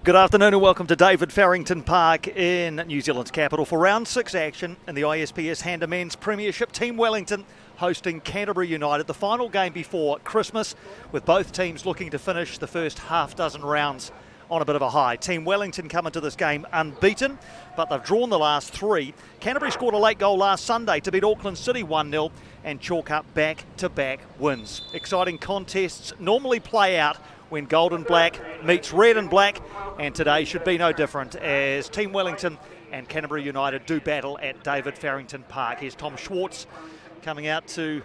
Good afternoon and welcome to David Farrington Park in New Zealand's capital for round 6 action in the ISPS HANDA Men's Premiership. Team Wellington hosting Canterbury United, the final game before Christmas, with both teams looking to finish the first half dozen rounds on a bit of a high. Team Wellington come into this game unbeaten, but they've drawn the last 3. Canterbury scored a late goal last Sunday to beat Auckland City 1-0 and chalk up back-to-back wins. Exciting contests normally play out when gold and black meets red and black, and today should be no different as Team Wellington and Canterbury United do battle at David Farrington Park. Here's Tom Schwartz coming out to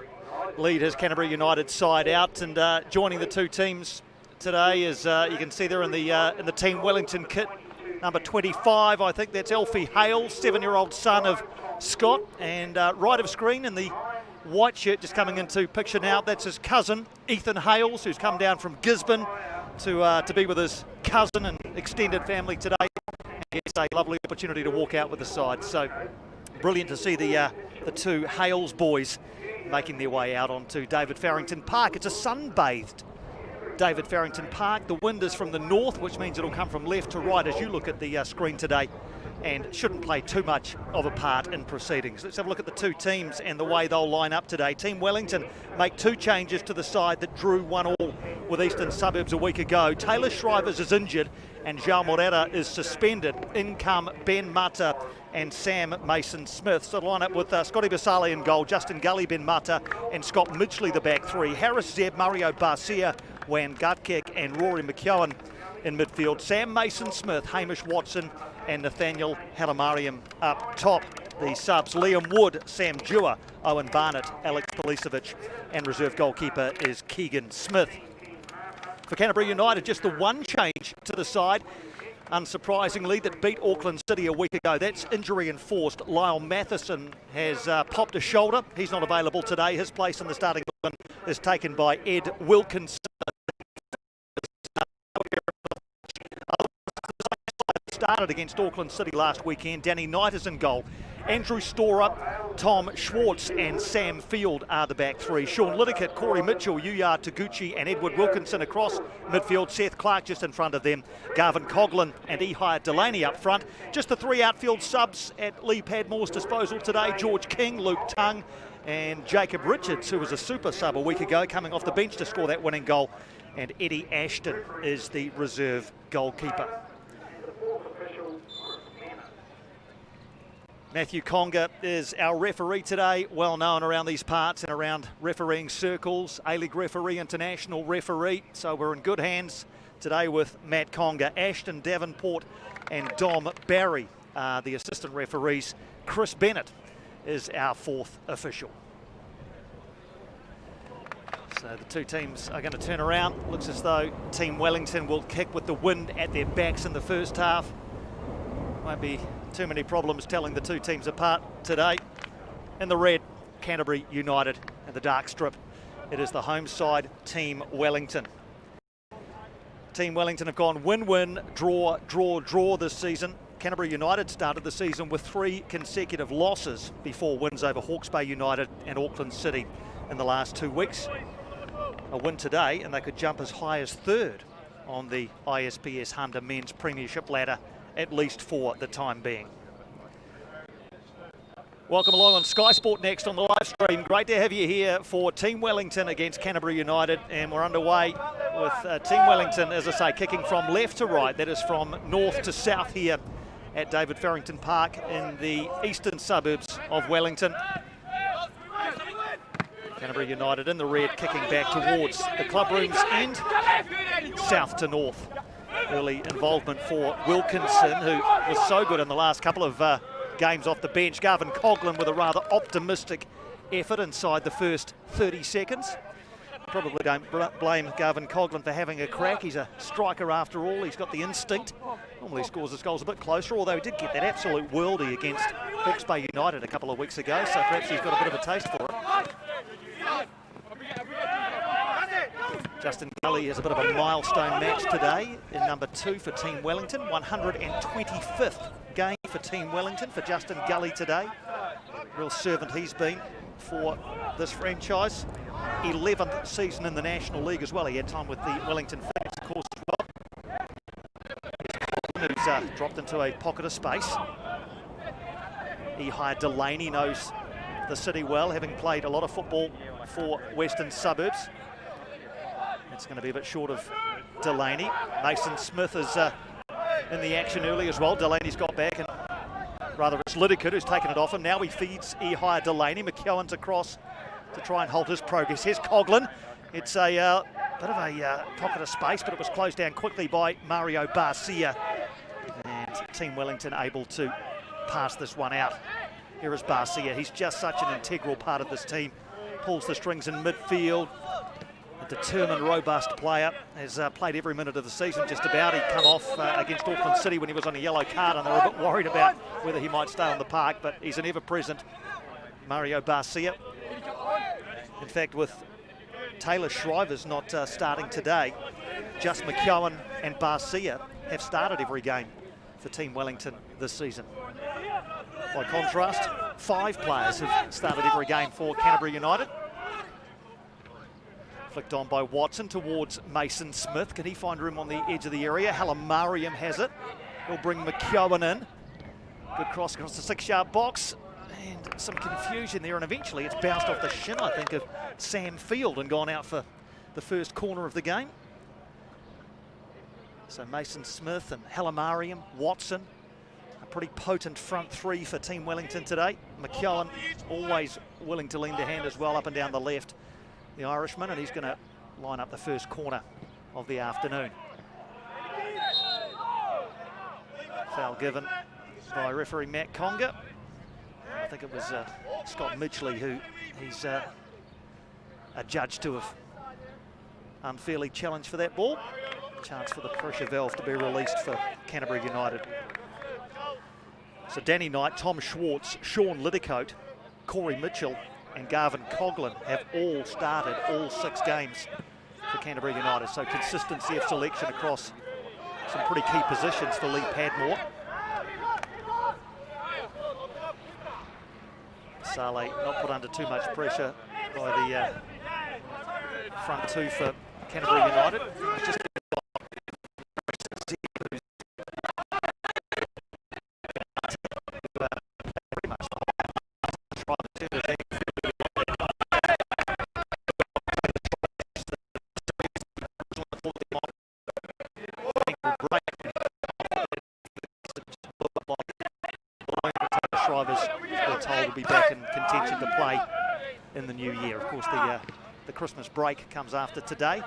lead his Canterbury United side out, and joining the two teams today is you can see there in the Team Wellington kit, number 25, I think that's Alfie Hale, 7-year-old son of Scott, and right of screen in the white shirt just coming into picture now, that's his cousin Ethan Hales, who's come down from Gisborne to be with his cousin and extended family today, and gets a lovely opportunity to walk out with the side. So brilliant to see the two Hales boys making their way out onto David Farrington Park. It's a sun-bathed David Farrington Park. The wind is from the north, which means it'll come from left to right as you look at the screen today, and shouldn't play too much of a part in proceedings. Let's have a look at the two teams and the way they'll line up today. Team Wellington make 2 changes to the side that drew 1-1 with Eastern Suburbs a week ago. Taylor Shrivers is injured and João Moreira is suspended. In come Ben Mata and Sam Mason-Smith. So line up with Scotty Basale in goal, Justin Gully, Ben Mata and Scott Midgley the back 3. Harris Zeb, Mario Barcia, Wan Gutkik and Rory McKeown in midfield. Sam Mason-Smith, Hamish Watson and Nathaniel Halamariam up top. The subs, Liam Wood, Sam Dewar, Owen Barnett, Alex Policevic, and reserve goalkeeper is Keegan Smith. For Canterbury United, just the one change to the side, unsurprisingly, that beat Auckland City a week ago. That's injury enforced. Lyle Matheson has popped a shoulder. He's not available today. His place in the starting 11 is taken by Ed Wilkinson. Started against Auckland City last weekend. Danny Knight is in goal. Andrew Storer, Tom Schwartz and Sam Field are the back 3. Sean Liddickett, Corey Mitchell, Yuya Taguchi and Edward Wilkinson across midfield. Seth Clark just in front of them. Garvin Coughlin and Ehire Delaney up front. Just the 3 outfield subs at Lee Padmore's disposal today. George King, Luke Tung and Jacob Richards, who was a super sub a week ago, coming off the bench to score that winning goal. And Eddie Ashton is the reserve goalkeeper. Matthew Conga is our referee today, well known around these parts and around refereeing circles, A-League referee, international referee, so we're in good hands today with Matt Conga. Ashton Davenport and Dom Barry are the assistant referees. Chris Bennett is our 4th official. So the two teams are going to turn around. Looks as though Team Wellington will kick with the wind at their backs in the first half. Won't be too many problems telling the two teams apart today. In the red, Canterbury United, and the dark strip, it is the home side, Team Wellington. Team Wellington have gone win-win, draw, draw, draw this season. Canterbury United started the season with 3 consecutive losses before wins over Hawke's Bay United and Auckland City in the last 2 weeks. A win today and they could jump as high as 3rd on the ISPS HANDA Men's Premiership ladder, at least for the time being. Welcome along on Sky Sport Next on the live stream. Great to have you here for Team Wellington against Canterbury United, and we're underway with Team Wellington, as I say, kicking from left to right. That is from north to south here at David Farrington Park in the eastern suburbs of Wellington. Canterbury United in the red, kicking back towards the club room's end, south to north. Early involvement for Wilkinson, who was so good in the last couple of games off the bench. Garvin Coughlin with a rather optimistic effort inside the first 30 seconds. Probably don't blame Garvin Coughlin for having a crack. He's a striker after all. He's got the instinct. Normally scores his goals a bit closer, although he did get that absolute worldie against Hawke's Bay United a couple of weeks ago, so perhaps he's got a bit of a taste for it. Justin Gully has a bit of a milestone match today in number 2 for Team Wellington. 125th game for Team Wellington for Justin Gully today. Real servant he's been for this franchise. 11th season in the National League as well. He had time with the Wellington Phoenix, of course, as well. who's dropped into a pocket of space. Ihai Delaney knows the city well, having played a lot of football for Western Suburbs. It's going to be a bit short of Delaney. Mason Smith is in the action early as well. Delaney's got back, and rather it's Liddicoat who's taken it off him. Now he feeds Ihai Delaney. McKeown's across to try and halt his progress. Here's Coughlin. It's a bit of a pocket of space, but it was closed down quickly by Mario Barcia. And Team Wellington able to pass this one out. Here is Barcia. He's just such an integral part of this team. Pulls the strings in midfield. A determined, robust player. Has played every minute of the season just about. He'd come off against Auckland City when he was on a yellow card, and they were a bit worried about whether he might stay on the park, but he's an ever-present Mario Barcia. In fact, with Taylor Shriver's not starting today, just McKeown and Barcia have started every game for Team Wellington this season. By contrast, 5 players have started every game for Canterbury United. Flicked on by Watson towards Mason Smith. Can he find room on the edge of the area? Halamariam has it. He'll bring McKeown in. Good cross across the 6-yard box. And some confusion there, and eventually it's bounced off the shin, I think, of Sam Field and gone out for the first corner of the game. So Mason Smith and Halamariam, Watson, a pretty potent front three for Team Wellington today. McKeown always willing to lend a hand as well up and down the left, the Irishman, and he's going to line up the first corner of the afternoon. Foul given by referee Matt Conger. I think it was Scott Midgley who he's adjudged to have unfairly challenged for that ball. Chance for the pressure valve to be released for Canterbury United. So Danny Knight, Tom Schwartz, Sean Liddicoat, Corey Mitchell and Garvin Coughlin have all started all 6 games for Canterbury United. So consistency of selection across some pretty key positions for Lee Padmore. Saleh not put under too much pressure by the front two for Canterbury United. Just we're told will be back in contention to play in the new year. Of course, the Christmas break comes after today,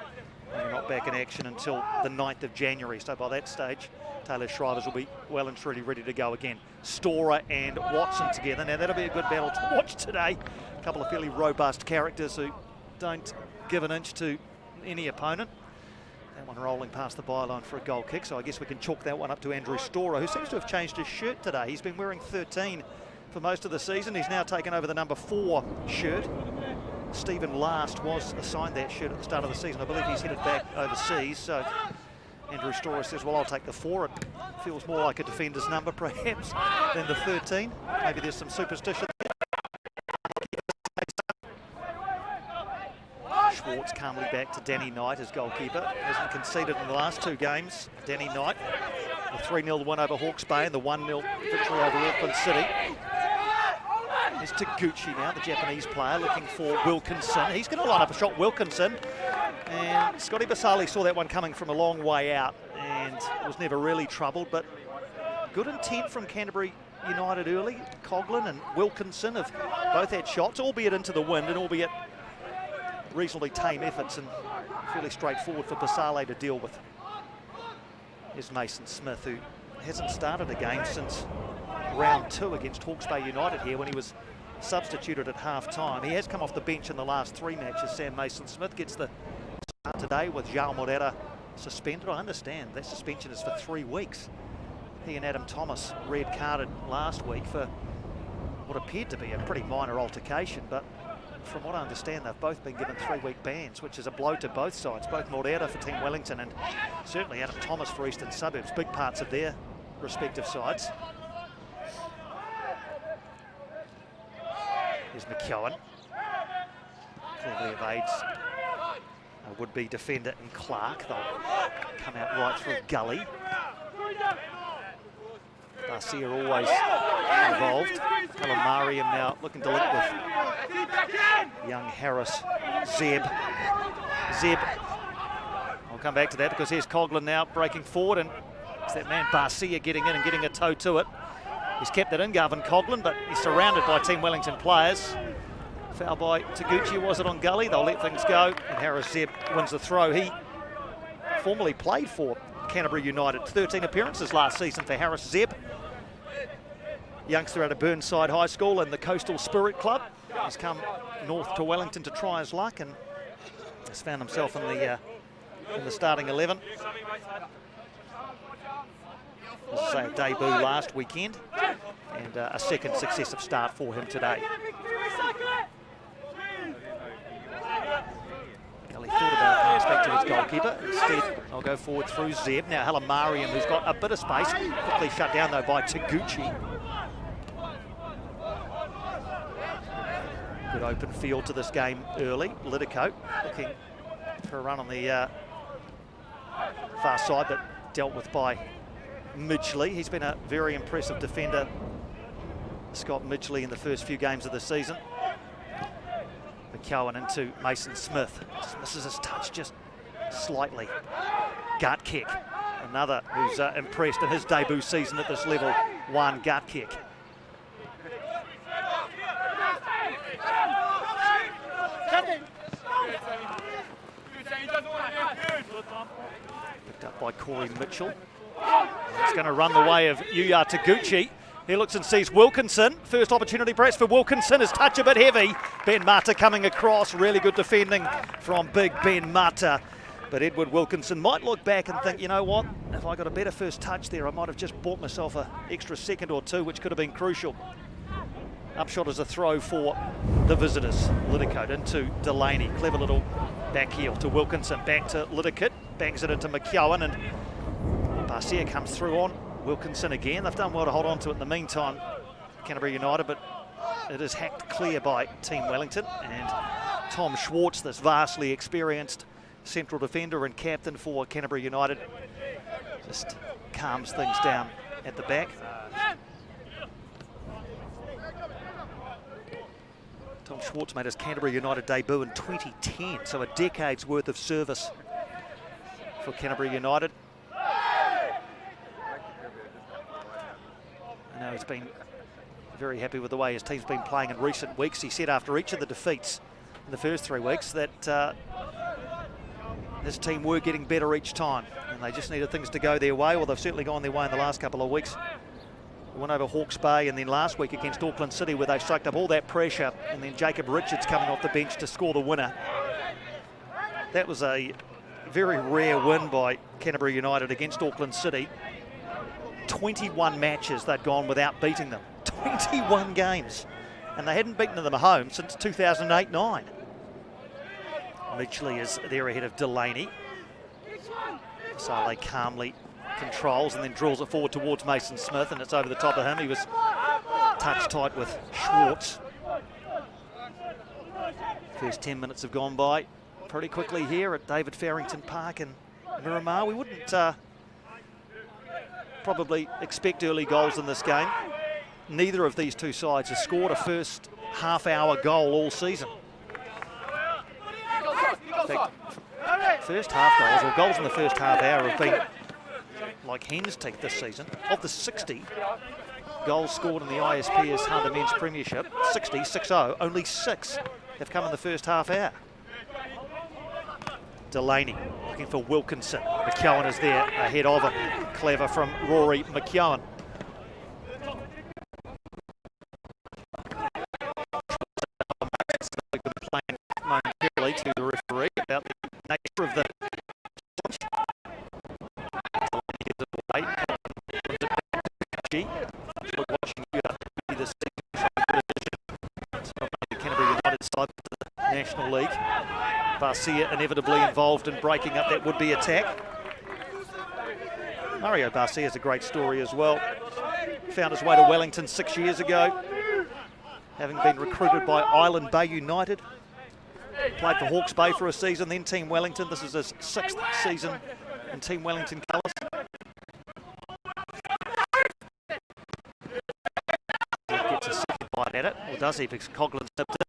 and we're not back in action until the 9th of January. So by that stage, Taylor Shriver's will be well and truly ready to go again. Storer and Watson together. Now that'll be a good battle to watch today. A couple of fairly robust characters who don't give an inch to any opponent. That one rolling past the byline for a goal kick, so I guess we can chalk that one up to Andrew Storer, who seems to have changed his shirt today. He's been wearing 13 for most of the season. He's now taken over the number 4 shirt. Stephen Last was assigned that shirt at the start of the season. I believe he's headed back overseas, so Andrew Storer says, well, I'll take the 4. It feels more like a defender's number, perhaps, than the 13. Maybe there's some superstition there. Schwartz calmly back to Danny Knight as goalkeeper. Hasn't conceded in the last 2 games. Danny Knight, the 3-0 win over Hawke's Bay and the 1-0 victory over Auckland City. There's Taguchi now, the Japanese player, looking for Wilkinson. He's going to line up a shot, Wilkinson. And Scotty Basali saw that one coming from a long way out and was never really troubled, but good intent from Canterbury United early. Coughlin and Wilkinson have both had shots, albeit into the wind and albeit reasonably tame efforts, and fairly straightforward for Basale to deal with. Here's Mason Smith, who hasn't started a game since round 2 against Hawke's Bay United here when he was substituted at half-time. He has come off the bench in the last 3 matches. Sam Mason Smith gets the start today with João Moreira suspended. I understand that suspension is for 3 weeks. He and Adam Thomas red-carded last week for what appeared to be a pretty minor altercation, but from what I understand, they've both been given 3-week bans, which is a blow to both sides, both Moreira for Team Wellington and certainly Adam Thomas for Eastern Suburbs, big parts of their respective sides. Here's McKeown. Cleverly evades a would-be defender in Clark. They'll come out right through a gully. Garcia always involved. Mariam now looking to link with young Harris. Zeb. I'll come back to that because here's Coughlin now breaking forward, and it's that man Garcia getting in and getting a toe to it. He's kept it in, Garvin Coughlin, but he's surrounded by Team Wellington players. Foul by Taguchi, was it on Gully? They'll let things go, and Harris Zeb wins the throw. He formerly played for Canterbury United, 13 appearances last season for Harris Zeb. Youngster out of Burnside High School and the Coastal Spirit Club. He's come north to Wellington to try his luck and has found himself in the starting 11. As I say, a debut last weekend and a second successive start for him today. He thought about pass back to his goalkeeper. Instead, I'll go forward through Zeb. Now Mariam, who's got a bit of space, quickly shut down though by Taguchi. Good open field to this game early. Lidicote looking for a run on the far side, but dealt with by Midgley. He's been a very impressive defender, Scott Midgley, in the first few games of the season. McKeown into Mason Smith. Just misses his touch just slightly. Gut kick. Another who's impressed in his debut season at this level. One gut kick. Picked up by Corey Mitchell. He's going to run the way of Yuya Taguchi. He looks and sees Wilkinson. First opportunity perhaps for Wilkinson. His touch a bit heavy. Ben Mata coming across. Really good defending from big Ben Mata. But Edward Wilkinson might look back and think, you know what? If I got a better first touch there, I might have just bought myself an extra second or two, which could have been crucial. Upshot is a throw for the visitors. Lidicote into Delaney. Clever little back heel to Wilkinson. Back to Lidicote. Bangs it into McKeown, and Garcia comes through on Wilkinson again. They've done well to hold on to it in the meantime, Canterbury United, but it is hacked clear by Team Wellington. And Tom Schwartz, this vastly experienced central defender and captain for Canterbury United, just calms things down at the back. Tom Schwartz made his Canterbury United debut in 2010, so a decade's worth of service for Canterbury United. I know he's been very happy with the way his team's been playing in recent weeks. He said after each of the defeats in the first 3 weeks that his team were getting better each time, and they just needed things to go their way. Well, they've certainly gone their way in the last couple of weeks. Won over Hawke's Bay, and then last week against Auckland City, where they sucked up all that pressure, and then Jacob Richards coming off the bench to score the winner. That was a very rare win by Canterbury United against Auckland City. 21 matches they'd gone without beating them. 21 games. And they hadn't beaten them at home since 2008-9. Midgley is there ahead of Delaney. Sale calmly controls and then drills it forward towards Mason Smith, and it's over the top of him. He was touch tight with Schwartz. First 10 minutes have gone by pretty quickly here at David Farrington Park in Miramar. We wouldn't probably expect early goals in this game. Neither of these two sides has scored a first half-hour goal all season. In fact, first half goals, or goals in the first half hour, have been like hen's teeth this season. Of the 60 goals scored in the ISPS HANDA Men's Premiership, 6-0, only 6 have come in the first half hour. Delaney looking for Wilkinson. McKeown is there ahead of him. Clever from Rory McKeown. Playing momentarily to the referee about the nature of the watching the Canterbury United side to the National League. Garcia inevitably involved in breaking up that would-be attack. Mario Garcia is a great story as well. Found his way to Wellington 6 years ago, having been recruited by Island Bay United. Played for Hawke's Bay for a season, then Team Wellington. This is his 6th season in Team Wellington colours. bite at it, or does he? Because Coughlin's nipped it.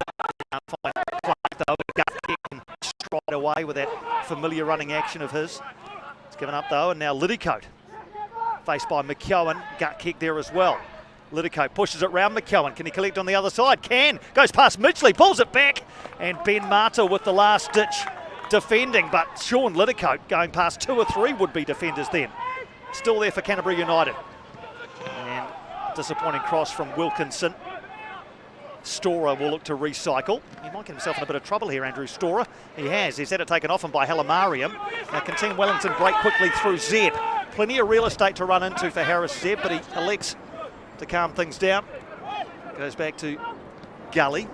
Can't find Clark though. Gut kick and stride away with that familiar running action of his. It's given up though, and now Liddycote faced by McKeown. Gut kick there as well. Liddycote pushes it round McKeown. Can he collect on the other side? Can. Goes past Midgley, pulls it back, and Ben Mata with the last ditch defending, but Sean Liddycote going past 2 or 3 would-be defenders then. Still there for Canterbury United. And disappointing cross from Wilkinson. Storer will look to recycle. He might get himself in a bit of trouble here, Andrew Storer. He has. He's had it taken off him by Halamariam. Now can Team Wellington break quickly through Zeb? Plenty of real estate to run into for Harris Zeb, but he elects to calm things down. Goes back to Gully.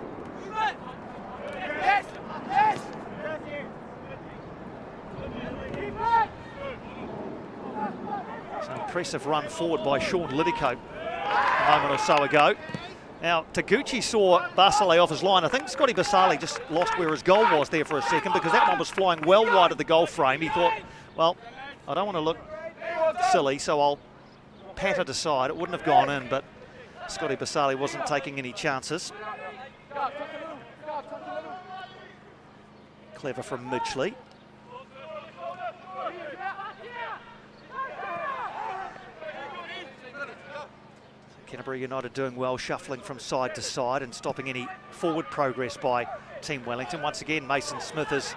It's an impressive run forward by Sean Liddycote a moment or so ago. Now, Taguchi saw Basale off his line. I think Scotty Basale just lost where his goal was there for a second, because that one was flying well wide of the goal frame. He thought, well, I don't want to look silly, so I'll pat it aside. It wouldn't have gone in, but Scotty Basale wasn't taking any chances. Clever from Midgley. Canterbury United doing well, shuffling from side to side and stopping any forward progress by Team Wellington. Once again, Mason Smith is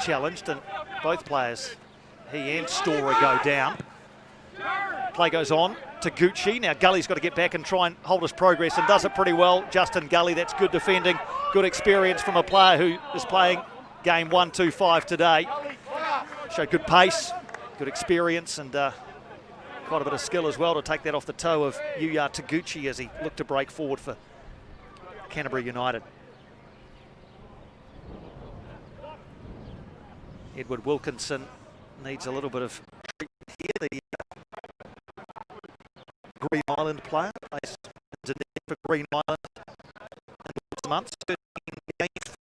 challenged, and both players, he and Storer, go down. Play goes on to Gucci. Now Gully's got to get back and try and hold his progress, and does it pretty well. Justin Gully, that's good defending, good experience from a player who is playing game 1-2-5 today. Showed good pace, good experience, and quite a bit of skill as well to take that off the toe of Yuya Taguchi as he looked to break forward for Canterbury United. Edward Wilkinson needs a little bit of treatment here. The Green Island player plays for Green Island in months. 13 games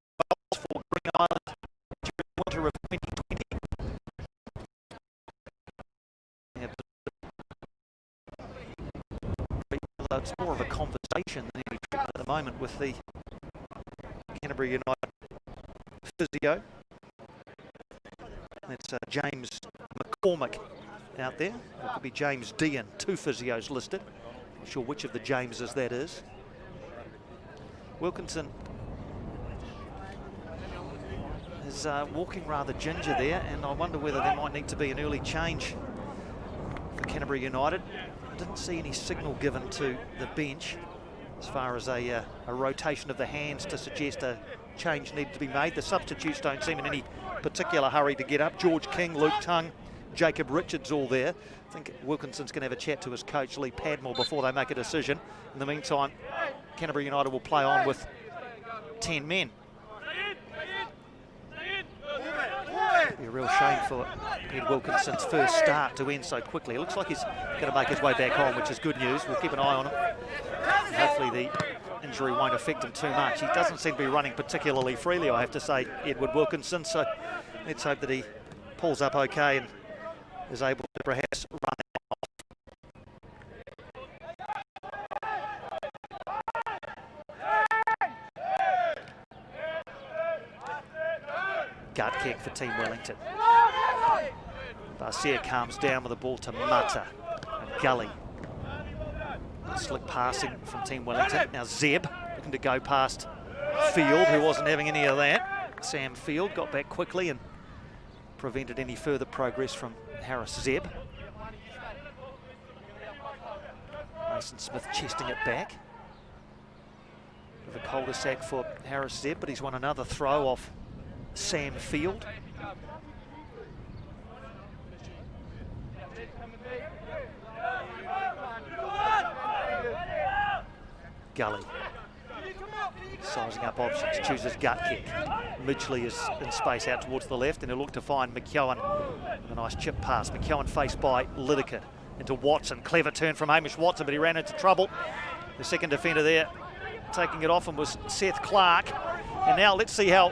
for Green Island during the winter of 2020. It's more of a conversation than any treatment at the moment with the Canterbury United physio. That's James McCormick out there. It could be James Dean, 2 physios listed. Not sure which of the Jameses that is. Wilkinson is walking rather ginger there, and I wonder whether there might need to be an early change for Canterbury United. I didn't see any signal given to the bench as far as a rotation of the hands to suggest a change needed to be made. The substitutes don't seem in any particular hurry to get up. George King, Luke Tongue, Jacob Richards all there. I think Wilkinson's going to have a chat to his coach, Lee Padmore, before they make a decision. In the meantime, Canterbury United will play on with 10 men. It'd be a real shame for Ed Wilkinson's first start to end so quickly. It looks like he's going to make his way back home, which is good news. We'll keep an eye on him. And hopefully the injury won't affect him too much. He doesn't seem to be running particularly freely, I have to say, Edward Wilkinson. So let's hope that he pulls up okay and is able to perhaps run off. Gut kick for Team Wellington. Barcia calms down with the ball to Mata. And Gully. Slick passing from Team Wellington. Now Zeb looking to go past Field, who wasn't having any of that. Sam Field got back quickly and prevented any further progress from Harris Zeb. Mason Smith chesting it back. With a cul-de-sac for Harris Zeb, but he's won another throw off Sam Field. Gully sizing up options, chooses gut kick. Midgley is in space out towards the left, and he'll look to find McKeown with a nice chip pass. McKeown faced by Liddycote into Watson. Clever turn from Hamish Watson, but he ran into trouble. The second defender there taking it off and was Seth Clark. And now let's see how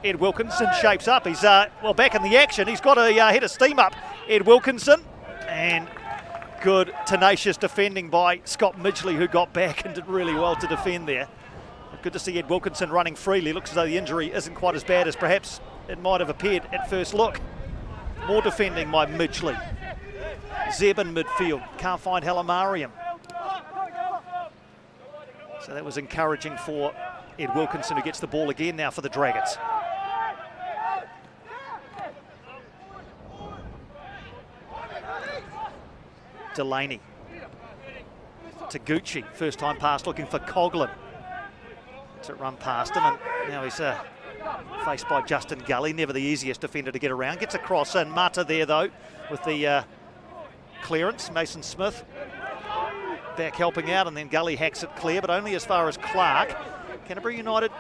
Ed Wilkinson shapes up. He's well back in the action. He's got a head of steam up, Ed Wilkinson, and Good, tenacious defending by Scott Midgley, who got back and did really well to defend there. Good to see Ed Wilkinson running freely. Looks as though the injury isn't quite as bad as perhaps it might have appeared at first look. More defending by Midgley. Zeb in midfield, can't find Halimariam. So that was encouraging for Ed Wilkinson, who gets the ball again now for the Dragons. Delaney to Gucci, first time pass looking for Coughlin. It's a run past him, and now he's faced by Justin Gully, never the easiest defender to get around. Gets across, and Mata there though with the clearance. Mason Smith back helping out, and then Gully hacks it clear, but only as far as Clark. Canterbury United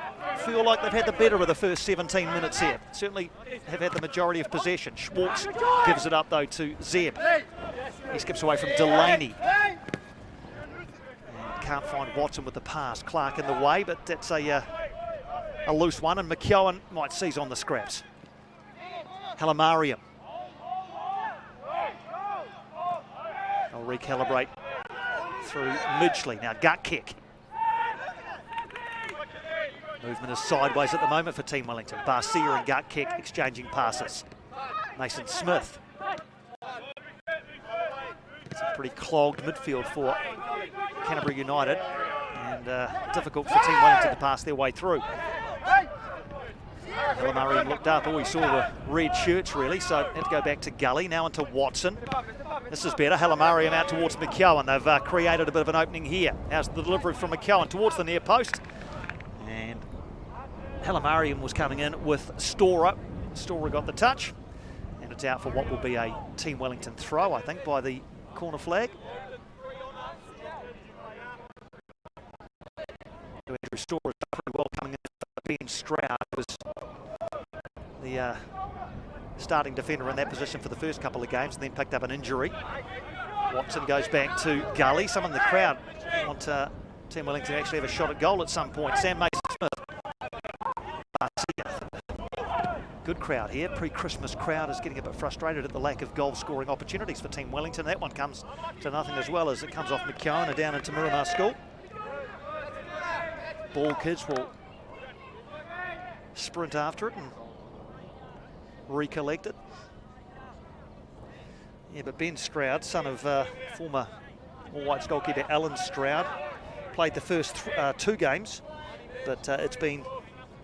feel like they've had the better of the first 17 minutes here. Certainly have had the majority of possession. Schwartz gives it up though to Zeb. He skips away from Delaney. And can't find Watson with the pass. Clark in the way, but that's a loose one, and McKeown might seize on the scraps. Halimariam. They'll recalibrate through Midgley. Now gut kick. Movement is sideways at the moment for Team Wellington. Barcia and gut kick exchanging passes. Mason Smith. It's a pretty clogged midfield for Canterbury United, and difficult for Team Wellington to pass their way through. Halimariam looked up, all he saw were red shirts really, so had to go back to Gully, now into Watson. This is better. Halimariam out towards McKeown. They've created a bit of an opening here. How's the delivery from McKeown towards the near post? And Halimariam was coming in with Storer. Storer got the touch, and it's out for what will be a Team Wellington throw, I think, by the corner flag. Andrew Storer is pretty well coming in for Ben Stroud, who was the starting defender in that position for the first couple of games and then picked up an injury. Watson goes back to Gully. Some in the crowd want Team Wellington to actually have a shot at goal at some point. Sam Mason-Smith. Good crowd here. Pre-Christmas crowd is getting a bit frustrated at the lack of goal-scoring opportunities for Team Wellington. That one comes to nothing as well as it comes off McKeown and down into Miramar School. Ball kids will sprint after it and recollect it. Yeah, but Ben Stroud, son of former All Whites goalkeeper Alan Stroud, played the first two games, but it's been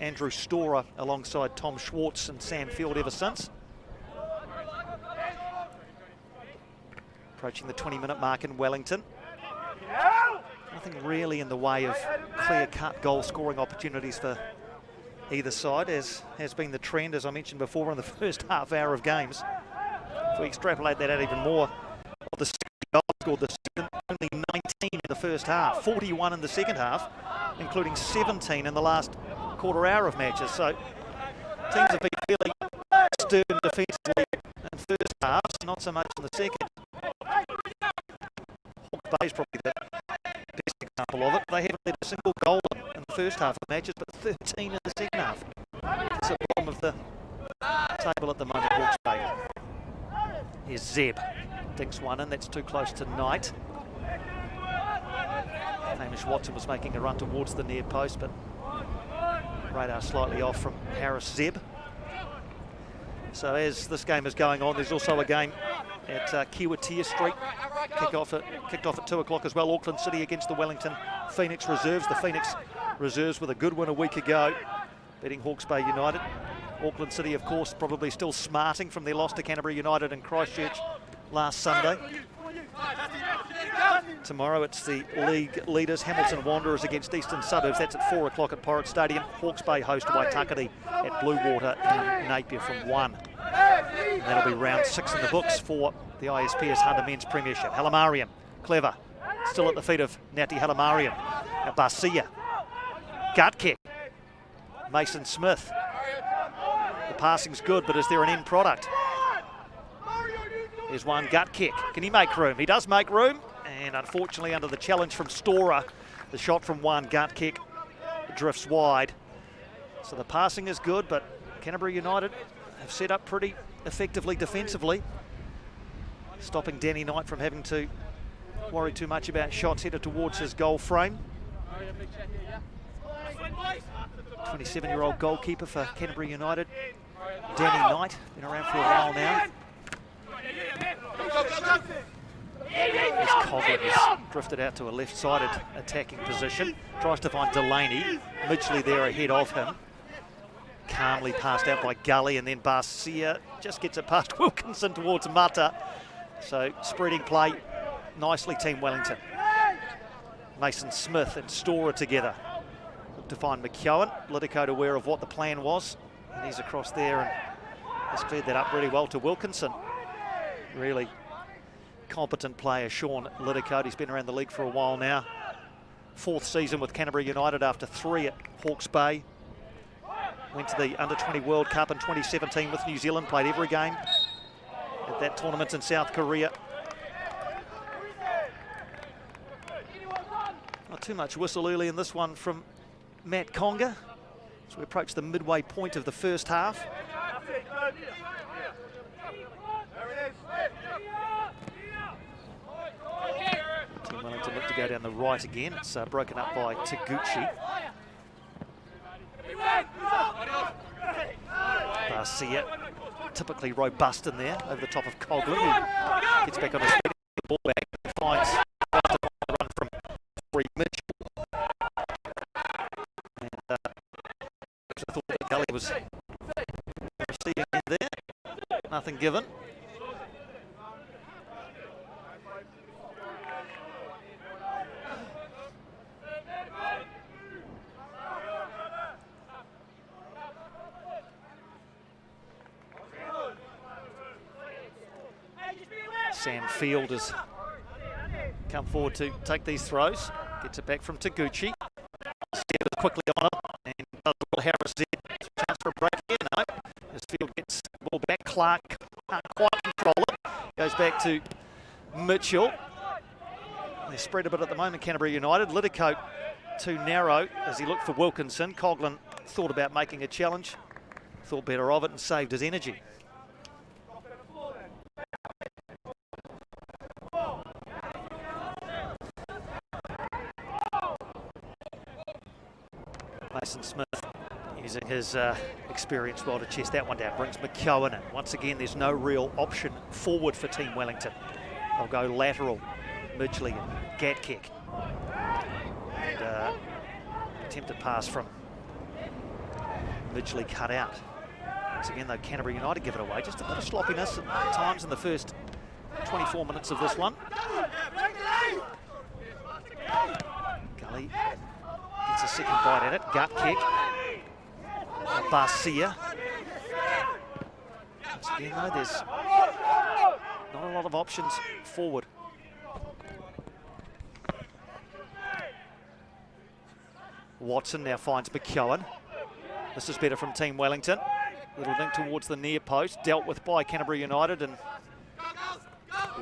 Andrew Storer alongside Tom Schwartz and Sam Field ever since. Approaching the 20-minute mark in Wellington. Nothing really in the way of clear-cut goal-scoring opportunities for either side, as has been the trend, as I mentioned before, in the first half hour of games. If we extrapolate that out even more, of the 60 goals scored this season, only 19 in the first half, 41 in the second half, including 17 in the last quarter hour of matches. So teams have been fairly stern defensively in first halves, not so much in the second. Hawke's Bay is probably the best example of it. They haven't let a single goal in the first half of matches, but 13 in the second half. It's at the bottom of the table at the moment, Hawke's Bay. Here's Zeb. Dinks one in, that's too close to Knight. Hamish Watson was making a run towards the near post, but radar slightly off from Harris Zeb. So as this game is going on, there's also a game at Kiwatia Street. Kicked off at 2 o'clock as well. Auckland City against the Wellington Phoenix Reserves. The Phoenix Reserves with a good win a week ago, beating Hawke's Bay United. Auckland City, of course, probably still smarting from their loss to Canterbury United in Christchurch last Sunday. Tomorrow it's the league leaders, Hamilton Wanderers against Eastern Suburbs. That's at 4 o'clock at Porritt Stadium. Hawke's Bay host Waitakere at Bluewater in Napier from 1. And that'll be round 6 in the books for the ISPS HANDA Men's Premiership. Halimariam, clever, still at the feet of Ngati Halimariam. Barcia, gut kick. Mason Smith. The passing's good, but is there an end product? There's one gut kick. Can he make room? He does make room, and unfortunately under the challenge from Storer, the shot from one gut kick drifts wide. So the passing is good, but Canterbury United have set up pretty effectively defensively, stopping Danny Knight from having to worry too much about shots headed towards his goal frame. 27-year-old goalkeeper for Canterbury United, Danny Knight, been around for a while now. As Coglin has drifted out to a left-sided attacking position, tries to find Delaney, Midgley there ahead of him. Calmly passed out by Gully, and then Barcia just gets it past Wilkinson towards Mata. So spreading play nicely, Team Wellington. Mason Smith and Storer together. Look to find McKeown. Lidicote aware of what the plan was, and he's across there and has cleared that up really well to Wilkinson. Really competent player, Sean Lidicote. He's been around the league for a while now. 4th season with Canterbury United after 3 at Hawke's Bay. Went to the Under-20 World Cup in 2017 with New Zealand, played every game at that tournament in South Korea. Not too much whistle early in this one from Matt Conga as we approach the midway point of the first half. Team Wellington look to go down the right again. It's broken up by Taguchi. Barcia, typically robust in there, over the top of Coglin, who gets back on his feet, the ball back, and finds a run from Corey Mitchell. And I thought that Gully was receiving in there, nothing given. Sam Field has come forward to take these throws. Gets it back from Taguchi. Steers quickly on it and does Will Harris there. Chance for a break here, no. As Field gets the ball back, Clark can't quite control it. Goes back to Mitchell. They're spread a bit at the moment, Canterbury United. Lidicote too narrow as he looked for Wilkinson. Coglin thought about making a challenge, thought better of it and saved his energy. Mason Smith using his experience well to chase that one down, brings McKeown in. Once again, there's no real option forward for Team Wellington. They'll go lateral, Midgley and Gatkick. And attempted pass from Midgley cut out. Once again, though, Canterbury United give it away. Just a bit of sloppiness at times in the first 24 minutes of this one. Gully gets a second bite at it. Gut kick. Barcia. Once again, though, there's not a lot of options forward. Watson now finds McKeown. This is better from Team Wellington. Little link towards the near post, dealt with by Canterbury United and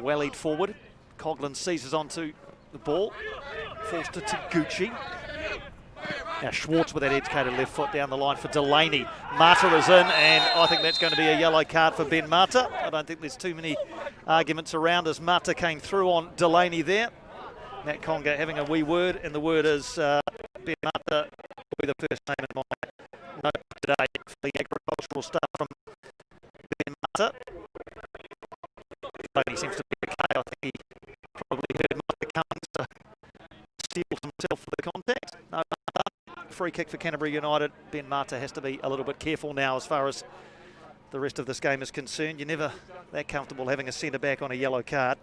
wellied forward. Coglin seizes onto the ball, falls to Taguchi. Now Schwartz with that educated left foot down the line for Delaney. Mata is in, and I think that's going to be a yellow card for Ben Mata. I don't think there's too many arguments around as Mata came through on Delaney there. Matt Conga having a wee word, and the word is Ben Mata will be the first name in my note today for the agricultural stuff from Ben Mata. Delaney seems to be okay. I think he probably heard Mata coming, so steeled himself for the contact. No, free kick for Canterbury United. Ben Mata has to be a little bit careful now as far as the rest of this game is concerned. You're never that comfortable having a centre-back on a yellow card.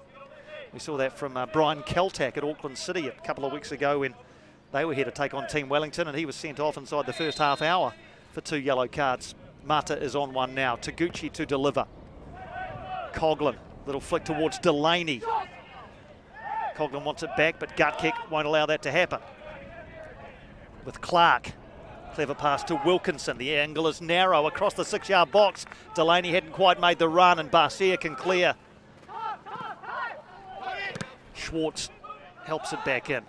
We saw that from Brian Keltack at Auckland City a couple of weeks ago when they were here to take on Team Wellington, and he was sent off inside the first half hour for 2 yellow cards. Mata is on one now. Taguchi to deliver. Coglin, little flick towards Delaney. Coglin wants it back, but gut kick won't allow that to happen. With Clark, clever pass to Wilkinson. The angle is narrow across the 6-yard box. Delaney hadn't quite made the run, and Barcia can clear. Schwartz helps it back in.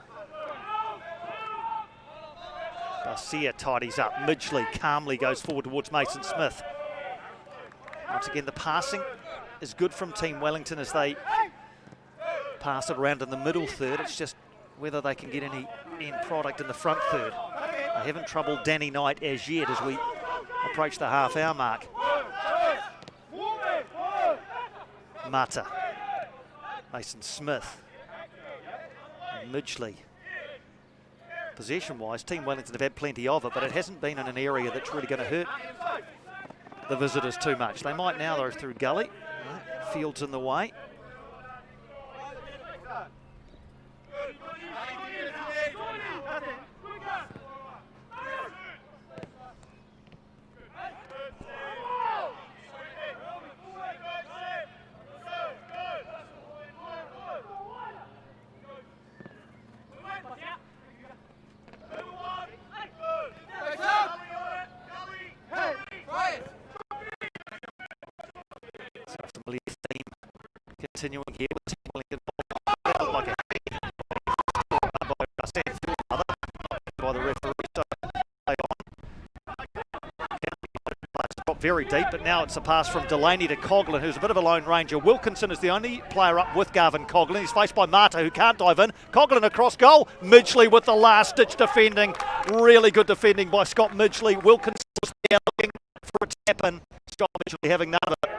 Barcia tidies up. Midgley calmly goes forward towards Mason Smith. Once again, the passing is good from Team Wellington as they pass it around in the middle third. It's just whether they can get any end product in the front third. They haven't troubled Danny Knight as yet as we approach the half-hour mark. Mata, Mason Smith, and Midgley. Possession-wise, Team Wellington have had plenty of it, but it hasn't been in an area that's really going to hurt the visitors too much. They might now, though, through Gully. Field's in the way. Continuing here with Team Wellington like a by the referee. So play on. Very deep, but now it's a pass from Delaney to Coughlin, who's a bit of a lone ranger. Wilkinson is the only player up with Garvin Coughlin. He's faced by Mata, who can't dive in. Coughlin across goal. Midgley with the last-ditch defending. Really good defending by Scott Midgley. Wilkinson was there looking for a tap in. Scott Midgley having none of it.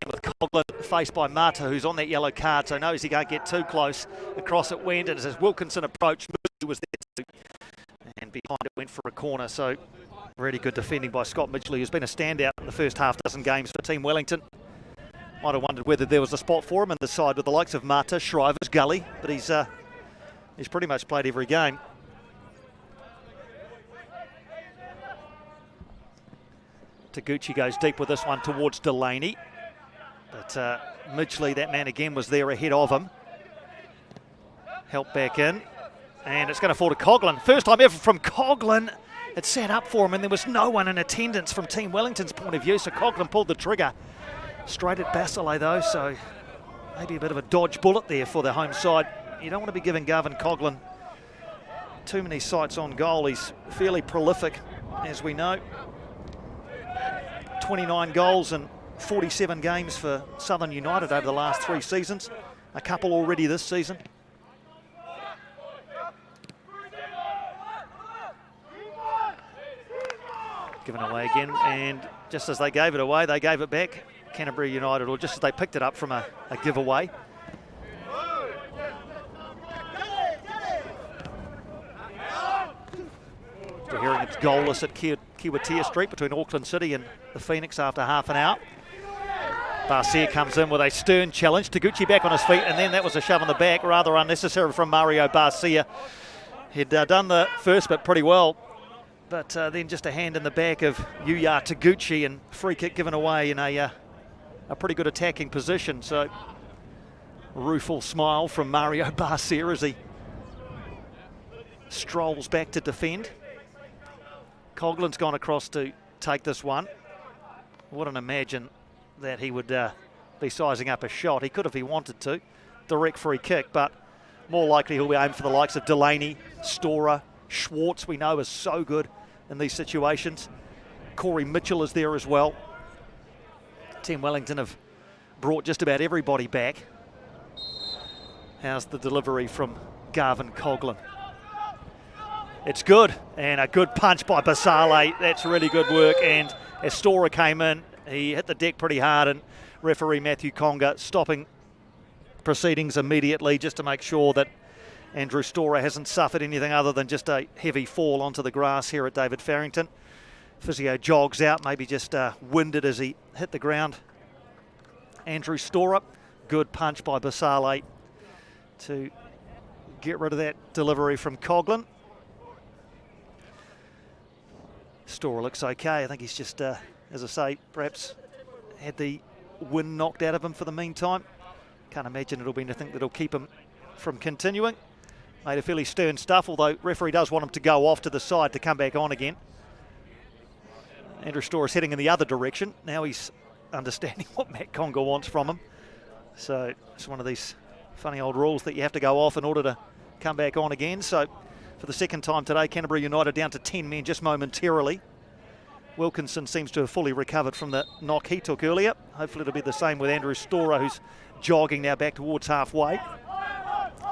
With Coughlin faced by Mata, who's on that yellow card, so knows he can't get too close. Across it went, and as Wilkinson approached, Midgley was there too. And behind it went for a corner, so really good defending by Scott Midgley, who's been a standout in the first half dozen games for Team Wellington. Might have wondered whether there was a spot for him in the side with the likes of Mata, Shrivers, Gully, but he's pretty much played every game. Taguchi goes deep with this one towards Delaney. But Midgley, that man again, was there ahead of him. Help back in. And it's going to fall to Coughlin. First time ever from Coughlin. It sat up for him and there was no one in attendance from Team Wellington's point of view. So Coughlin pulled the trigger. Straight at Basile though, so maybe a bit of a dodge bullet there for the home side. You don't want to be giving Garvin Coughlin too many sights on goal. He's fairly prolific, as we know. 29 goals and 47 games for Southern United over the last 3 seasons. A couple already this season. Given away again, and just as they gave it away, they gave it back. Canterbury United, or just as they picked it up from a giveaway. We're hearing it's goalless at Kiwatia Street between Auckland City and the Phoenix after half an hour. Barcia comes in with a stern challenge. Taguchi back on his feet, and then that was a shove on the back, rather unnecessary from Mario Barcia. He'd done the first bit pretty well, but then just a hand in the back of Yuya Taguchi, and free kick given away in a pretty good attacking position. So rueful smile from Mario Barcia as he strolls back to defend. Coughlin's gone across to take this one. Wouldn't imagine that he would be sizing up a shot. He could if he wanted to. Direct free kick, but more likely he'll be aimed for the likes of Delaney, Storer, Schwartz, we know is so good in these situations. Corey Mitchell is there as well. Team Wellington have brought just about everybody back. How's the delivery from Garvin Coughlin? It's good, and a good punch by Basile. That's really good work, and as Storer came in, he hit the deck pretty hard, and referee Matthew Conga stopping proceedings immediately just to make sure that Andrew Storer hasn't suffered anything other than just a heavy fall onto the grass here at David Farrington. Physio jogs out, maybe just winded as he hit the ground. Andrew Storer, good punch by Basile to get rid of that delivery from Coughlin. Storer looks okay. I think he's just, as I say, perhaps had the wind knocked out of him for the meantime. Can't imagine it'll be anything that'll keep him from continuing. Made a fairly stern stuff, although referee does want him to go off to the side to come back on again. Andrew Storer is heading in the other direction. Now he's understanding what Matt Conga wants from him. So it's one of these funny old rules that you have to go off in order to come back on again. So for the second time today, Canterbury United down to 10 men just momentarily. Wilkinson seems to have fully recovered from the knock he took earlier. Hopefully it'll be the same with Andrew Storer, who's jogging now back towards halfway.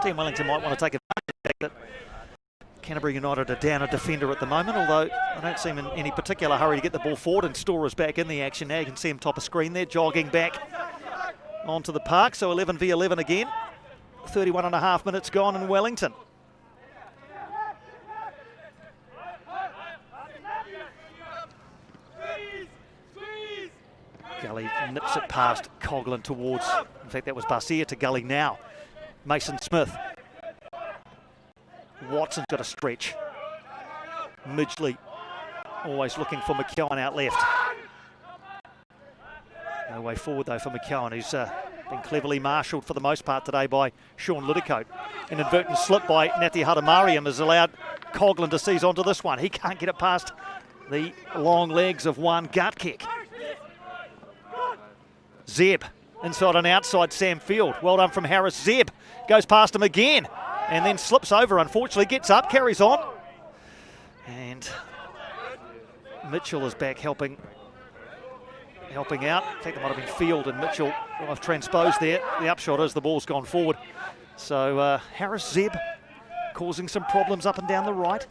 Team Wellington might want to take advantage of the fact that Canterbury United are down a defender at the moment, although I don't seem in any particular hurry to get the ball forward, and Storer's back in the action now. You can see him top of screen there, jogging back onto the park. So 11 v 11 again. 31 and a half minutes gone in Wellington. Gully nips it past Coughlin towards, in fact that was Barcia to Gully now. Mason Smith. Watson's got a stretch. Midgley always looking for McKeown out left. No way forward though for McKeown, who's been cleverly marshalled for the most part today by Sean Lidicote. An inadvertent slip by Ngati Haramariam has allowed Coughlin to seize onto this one. He can't get it past the long legs of one gut kick. Zeb inside and outside Sam Field. Well done from Harris. Zeb goes past him again and then slips over, unfortunately, gets up, carries on. And Mitchell is back helping out. In fact, it might have been Field and Mitchell have transposed there. The upshot is the ball's gone forward. So Harris Zeb causing some problems up and down the right.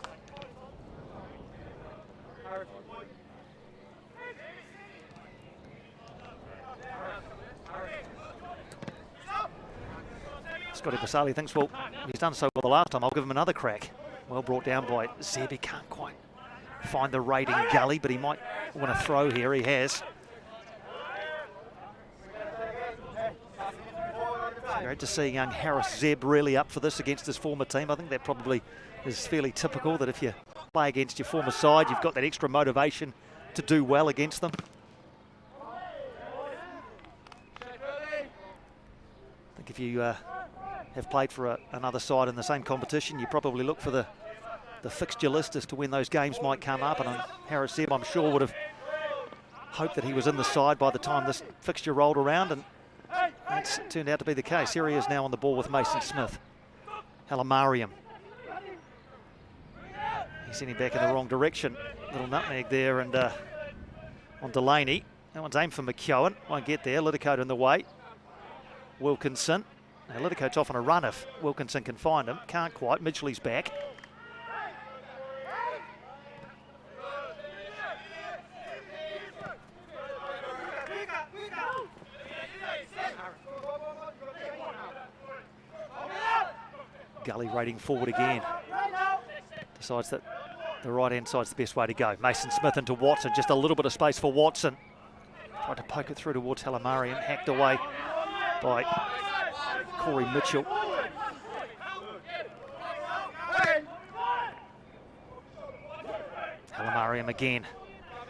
Scotty Pasali thinks, well, he's done so well the last time, I'll give him another crack. Well brought down by Zeb. He can't quite find the rating Gully, but he might want to throw here. He has. Great to see young Harris Zeb really up for this against his former team. I think that probably is fairly typical, that if you play against your former side, you've got that extra motivation to do well against them. I think if you have played for another side in the same competition, you probably look for the fixture list as to when those games might come up, and Harris Zeb, I'm sure, would have hoped that he was in the side by the time this fixture rolled around, and that's turned out to be the case. Here he is now on the ball with Mason Smith. Halamariam. He's sending back in the wrong direction. Little nutmeg there, and on Delaney. That one's aimed for McKeown. Won't get there. Lidicote in the way. Wilkinson. Now Lidicote's off on a run if Wilkinson can find him. Can't quite. Midgley's back. Gully rating forward again. Decides that the right-hand side's the best way to go. Mason Smith into Watson. Just a little bit of space for Watson. Tried to poke it through towards Halamarian. Hacked away by Corey Mitchell. Halamarian again.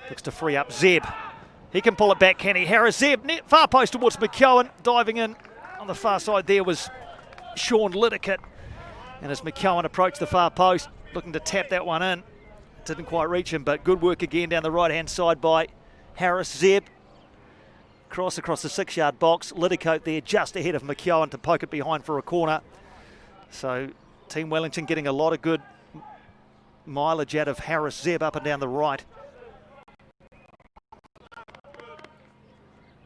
Looks to free up Zeb. He can pull it back, can he? Harris Zeb, far post towards McKeown. Diving in on the far side there was Sean Lidicote. And as McKeown approached the far post, looking to tap that one in, didn't quite reach him, but good work again down the right-hand side by Harris Zeb. Across the 6-yard box. Lidicote there just ahead of McKeown to poke it behind for a corner. So Team Wellington getting a lot of good mileage out of Harris Zeb up and down the right.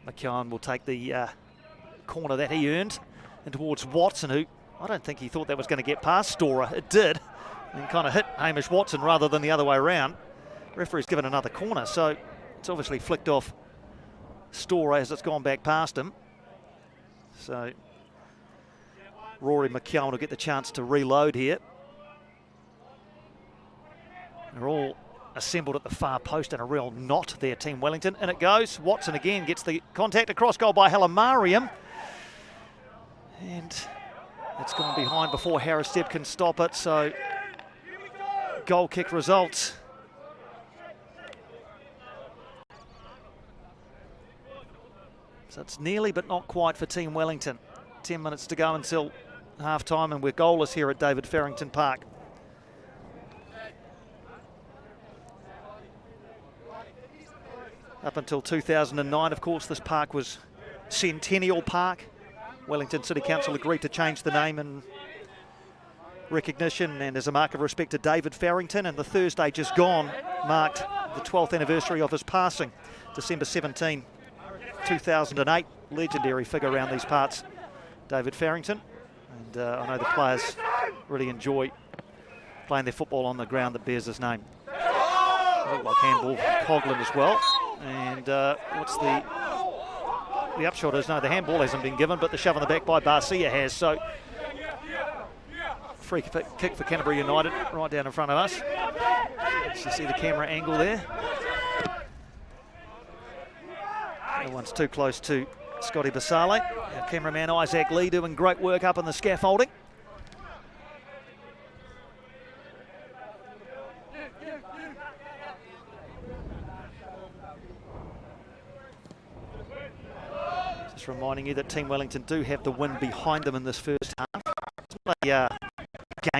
McKeown will take the corner that he earned and towards Watson, who I don't think he thought that was going to get past Storer. It did, and kind of hit Hamish Watson rather than the other way around. Referee's given another corner, so it's obviously flicked off Storer as it's gone back past him. So Rory McKeown will get the chance to reload here. They're all assembled at the far post in a real knot there, Team Wellington. And it goes. Watson again gets the contact across goal by Halamariam. And it's gone behind before Harris Zeb can stop it. So goal kick results. So it's nearly but not quite for Team Wellington. 10 minutes to go until half-time, and we're goalless here at David Farrington Park. Up until 2009, of course, this park was Centennial Park. Wellington City Council agreed to change the name in recognition and as a mark of respect to David Farrington, and the Thursday just gone marked the 12th anniversary of his passing, December 17, 2008. Legendary figure around these parts, David Farrington. And I know the players really enjoy playing their football on the ground that bears his name. Look like handball from Coghlan as well. And what's the upshot is, no, the handball hasn't been given, but the shove in the back by Barcia has. So free kick for Canterbury United right down in front of us. You see the camera angle there. That one's too close to Scotty Basale. Our cameraman Isaac Lee doing great work up on the scaffolding. Just reminding you that Team Wellington do have the win behind them in this first half. It's not a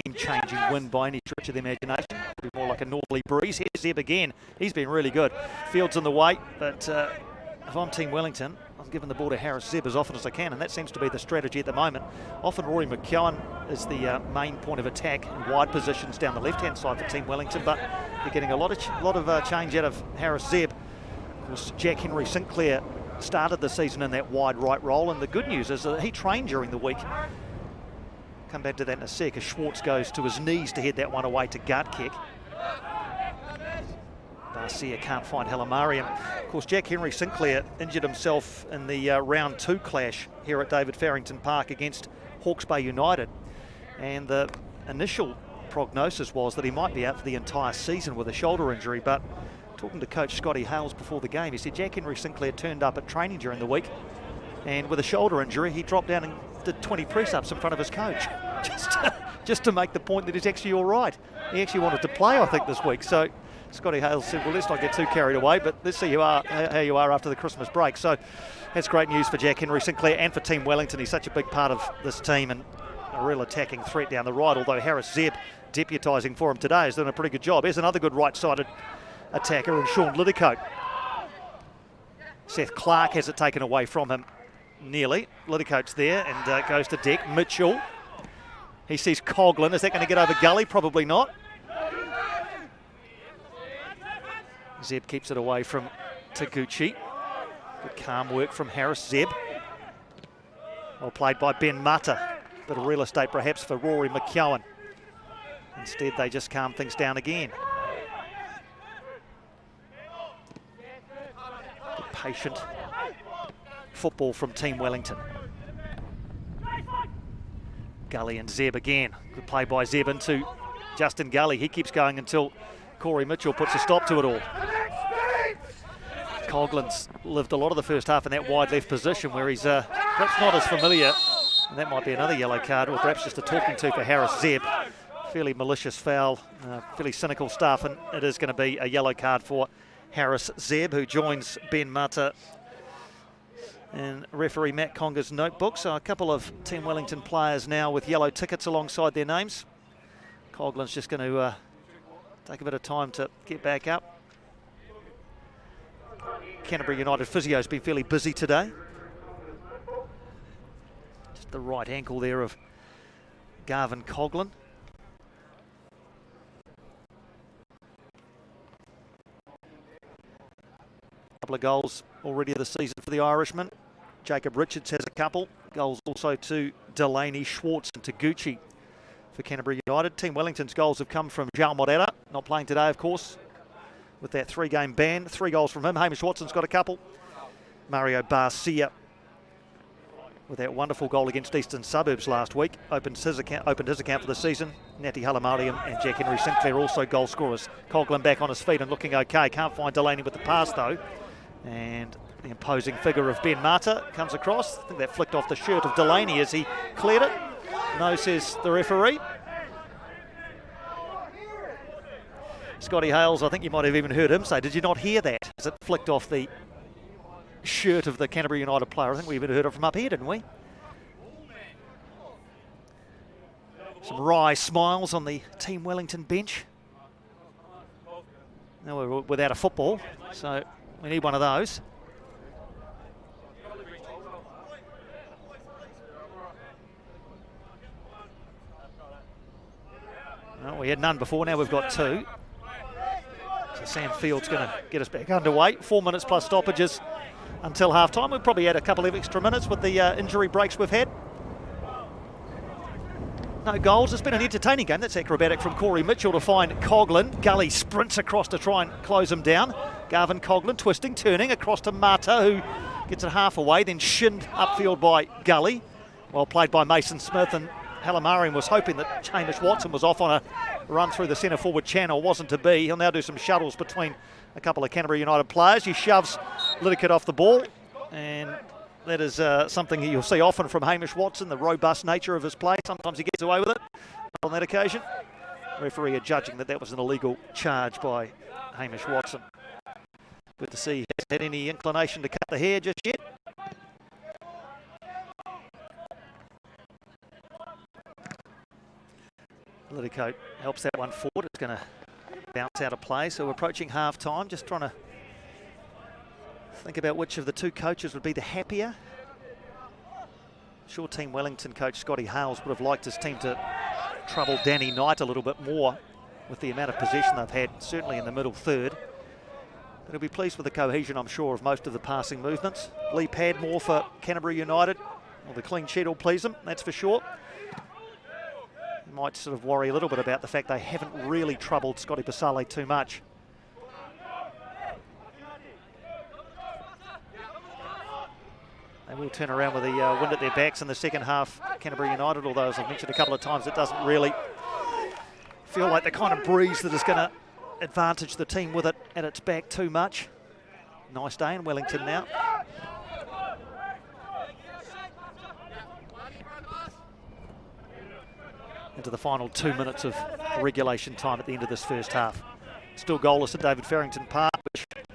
game-changing win by any stretch of the imagination. It'll be more like a northerly breeze. Here's Zeb again. He's been really good. Field's in the way, but if I'm Team Wellington, I'm giving the ball to Harris Zeb as often as I can, and that seems to be the strategy at the moment. Often Rory McKeown is the main point of attack in wide positions down the left-hand side for Team Wellington, but they're getting a lot of change out of Harris Zeb. Of course, Jack Henry Sinclair started the season in that wide right role, and the good news is that he trained during the week. Come back to that in a sec as Schwartz goes to his knees to head that one away to gut kick. Barcia can't find Halimariam. Of course, Jack Henry Sinclair injured himself in the round 2 clash here at David Farrington Park against Hawke's Bay United. And the initial prognosis was that he might be out for the entire season with a shoulder injury, but talking to coach Scotty Hales before the game, he said Jack Henry Sinclair turned up at training during the week, and with a shoulder injury, he dropped down and did 20 press-ups in front of his coach, just to make the point that he's actually all right. He actually wanted to play, I think, this week. So Scotty Hales said, well, let's not get too carried away, but let's see how you are after the Christmas break. So that's great news for Jack Henry Sinclair and for Team Wellington. He's such a big part of this team and a real attacking threat down the right, although Harris Zeb, deputising for him today, has done a pretty good job. Here's another good right-sided attacker in Sean Liddicoat. Seth Clark has it taken away from him nearly. Liddicoat's there and goes to deck. Mitchell. He sees Coghlan. Is that going to get over Gully? Probably not. Zeb keeps it away from Taguchi. Good calm work from Harris Zeb. Well played by Ben Mata. Bit of real estate perhaps for Rory McKeown. Instead they just calm things down again. Good patient football from Team Wellington. Gully and Zeb again. Good play by Zeb into Justin Gully. He keeps going until Corey Mitchell puts a stop to it all. Coghlan's lived a lot of the first half in that wide left position where he's perhaps not as familiar. And that might be another yellow card, or perhaps just a talking to for Harris Zeb. Fairly malicious foul, fairly cynical stuff, and it is going to be a yellow card for Harris Zeb, who joins Ben Mata and referee Matt Conger's notebook. So a couple of Team Wellington players now with yellow tickets alongside their names. Coghlan's just going to take a bit of time to get back up. Canterbury United physio's been fairly busy today. Just the right ankle there of Garvin Coghlan. Couple of goals already this season for the Irishman. Jacob Richards has a couple. Goals also to Delaney, Schwartz and Taguchi for Canterbury United. Team Wellington's goals have come from João Moreira, not playing today of course, with that 3-game ban. 3 goals from him. Hamish Watson's got a couple. Mario Barcia with that wonderful goal against Eastern Suburbs last week opened his account for the season. Natty Halimariam and Jack Henry Sinclair also goal scorers. Coghlan back on his feet and looking okay. Can't find Delaney with the pass though. And the imposing figure of Ben Mata comes across. I think that flicked off the shirt of Delaney as he cleared it. No, says the referee. Scotty Hales, I think you might have even heard him say, did you not hear that? As it flicked off the shirt of the Canterbury United player. I think we even heard it from up here, didn't we? Some wry smiles on the Team Wellington bench. Now we're without a football, so we need one of those. Well, we had none before, now we've got 2. So Sam Field's going to get us back underway. 4 minutes plus stoppages until half-time. We'll probably add a couple of extra minutes with the injury breaks we've had. No goals. It's been an entertaining game. That's acrobatic from Corey Mitchell to find Coughlin. Gully sprints across to try and close him down. Garvin Coughlin twisting, turning across to Mata, who gets it half away, then shinned upfield by Gully. Well played by Mason Smith, and Halamarian was hoping that Hamish Watson was off on a run through the centre forward channel. Wasn't to be. He'll now do some shuttles between a couple of Canterbury United players. He shoves Liddicoat off the ball, and that is something you'll see often from Hamish Watson, the robust nature of his play. Sometimes he gets away with it. On that occasion, the referee judging that was an illegal charge by Hamish Watson. Good to see he hasn't had any inclination to cut the hair just yet. Liddicoat helps that one forward. It's going to bounce out of play. So we're approaching half-time, just trying to think about which of the two coaches would be the happier. Sure, Team Wellington coach Scotty Hales would have liked his team to trouble Danny Knight a little bit more with the amount of possession they've had, certainly in the middle third. But he'll be pleased with the cohesion, I'm sure, of most of the passing movements. Lee Padmore for Canterbury United. Well, the clean sheet will please him, that's for sure. You might sort of worry a little bit about the fact they haven't really troubled Scotty Pasale too much. They will turn around with the wind at their backs in the second half, Canterbury United, although as I've mentioned a couple of times, it doesn't really feel like the kind of breeze that is going to advantage the team with it at its back too much. Nice day in Wellington now. Into the final 2 minutes of regulation time at the end of this first half. Still goalless at David Farrington Park, which, as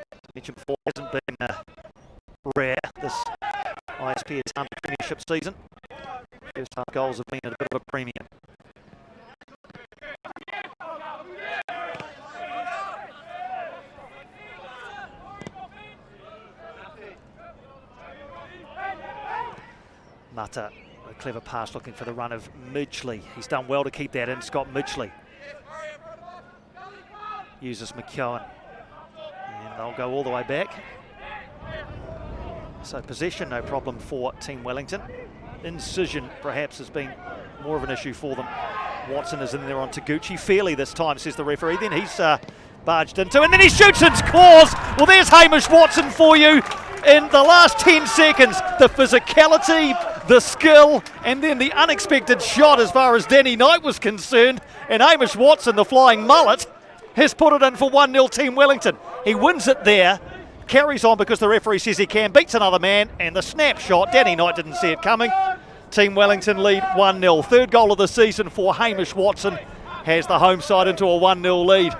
I mentioned before, hasn't been rare this ISPS HANDA Premiership season. First half goals have been at a bit of a premium. Mata, a clever pass looking for the run of Midgley. He's done well to keep that in, Scott Midgley. Uses McKeown. And they'll go all the way back. So possession, no problem for Team Wellington. Incision, perhaps, has been more of an issue for them. Watson is in there on Taguchi. Fairly this time, says the referee. Then he's barged into, and then he shoots and scores. Well, there's Hamish Watson for you in the last 10 seconds. The physicality, the skill, and then the unexpected shot as far as Danny Knight was concerned. And Hamish Watson, the flying mullet, has put it in for 1-0 Team Wellington. He wins it there. Carries on because the referee says he can, beats another man, and the snapshot, Danny Knight didn't see it coming. Team Wellington lead 1-0. Third goal of the season for Hamish Watson has the home side into a 1-0 lead.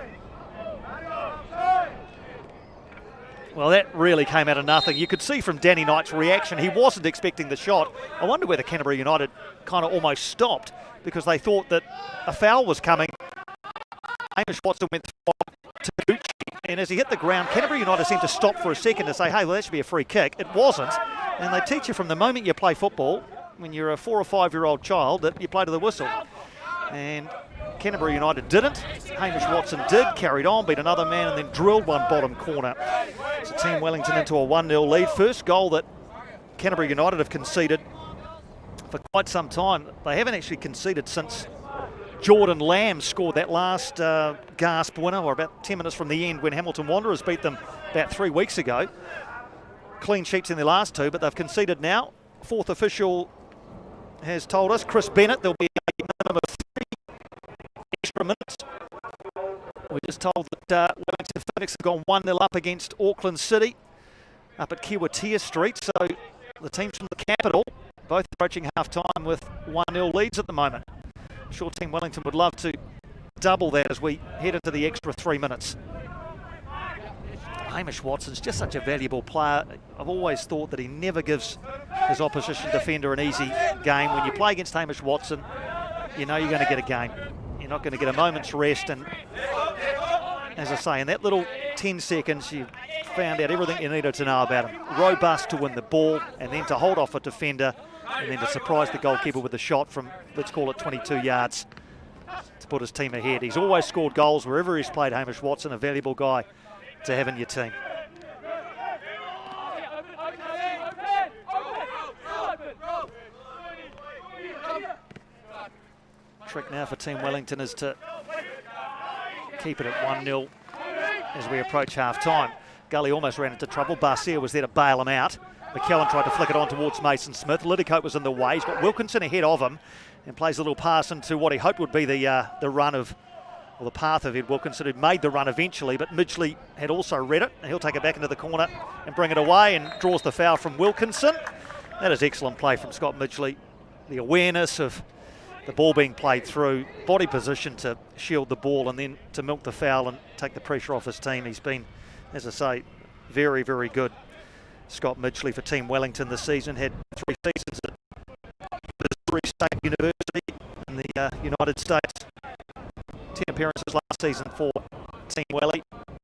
Well, that really came out of nothing. You could see from Danny Knight's reaction, he wasn't expecting the shot. I wonder whether Canterbury United kind of almost stopped because they thought that a foul was coming. Hamish Watson went to Gucci, and as he hit the ground, Canterbury United seemed to stop for a second to say, hey, well, that should be a free kick. It wasn't. And they teach you from the moment you play football, when you're a 4 or 5 year old child, that you play to the whistle. And Canterbury United didn't. Hamish Watson did, carried on, beat another man, and then drilled one bottom corner. So Team Wellington into a 1-0 lead. First goal that Canterbury United have conceded for quite some time. They haven't actually conceded since Jordan Lamb scored that last gasp winner, or about 10 minutes from the end, when Hamilton Wanderers beat them about 3 weeks ago. Clean sheets in the last two, but they've conceded now. Fourth official has told us, Chris Bennett, there'll be a minimum of 3 extra minutes. We're just told that Wellington Phoenix have gone 1-0 up against Auckland City up at Kiwatia Street. So the teams from the capital both approaching half-time with 1-0 leads at the moment. I'm sure Team Wellington would love to double that as we head into the extra 3 minutes. Hamish Watson's just such a valuable player. I've always thought that he never gives his opposition defender an easy game. When you play against Hamish Watson, you know you're going to get a game. You're not going to get a moment's rest. And as I say, in that little 10 seconds, you found out everything you needed to know about him. Robust to win the ball, and then to hold off a defender, and then to surprise the goalkeeper with a shot from, let's call it 22 yards. to put his team ahead. He's always scored goals wherever he's played. Hamish Watson, a valuable guy to have in your team. Trick now for Team Wellington is to keep it at 1-0 as we approach half-time. Gully almost ran into trouble. Barcia was there to bail him out. McKellen tried to flick it on towards Mason Smith. Liddicoat was in the way. He's got Wilkinson ahead of him and plays a little pass into what he hoped would be the run of, or the path of Ed Wilkinson, who'd made the run eventually, but Midgley had also read it, and he'll take it back into the corner and bring it away and draws the foul from Wilkinson. That is excellent play from Scott Midgley. The awareness of the ball being played through, body position to shield the ball and then to milk the foul and take the pressure off his team. He's been, as I say, very, very good. Scott Midgley for Team Wellington this season, had 3 seasons at Missouri State University in the United States. 10 appearances last season for Team Welly,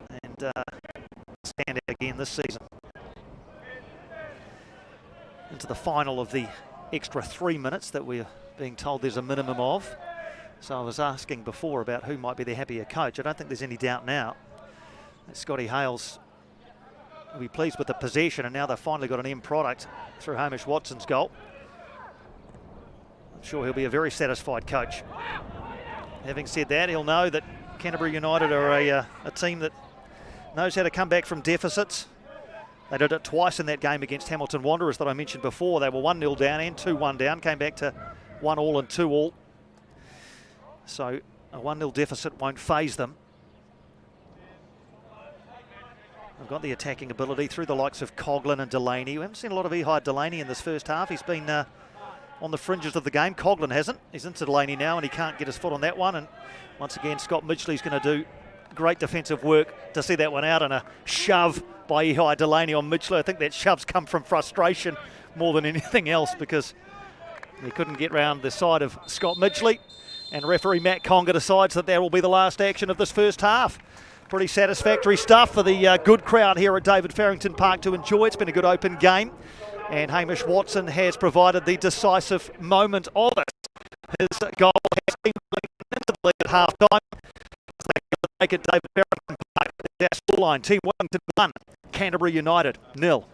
and stand out again this season. Into the final of the extra 3 minutes that we're being told there's a minimum of. So I was asking before about who might be the happier coach. I don't think there's any doubt now that Scotty Hales will be pleased with the possession, and now they've finally got an end product through Hamish Watson's goal. I'm sure he'll be a very satisfied coach. Having said that, he'll know that Canterbury United are a team that knows how to come back from deficits. They did it twice in that game against Hamilton Wanderers that I mentioned before. They were 1-0 down and 2-1 down, came back to 1-1 and 2-2. So a 1-0 deficit won't faze them. They've got the attacking ability through the likes of Coughlin and Delaney. We haven't seen a lot of Ehide Delaney in this first half. He's been on the fringes of the game. Coughlin hasn't. He's into Delaney now and he can't get his foot on that one. And once again, Scott Midgley's going to do great defensive work to see that one out, and a shove by Ehide Delaney on Midgley. I think that shove's come from frustration more than anything else, because he couldn't get round the side of Scott Midgley. And referee Matt Conger decides that will be the last action of this first half. Pretty satisfactory stuff for the good crowd here at David Farrington Park to enjoy. It's been a good open game, and Hamish Watson has provided the decisive moment of it. His goal has been into the lead at half-time. Make it David Farrington Park. Our scoreline: Team Wellington 1, Canterbury United 0.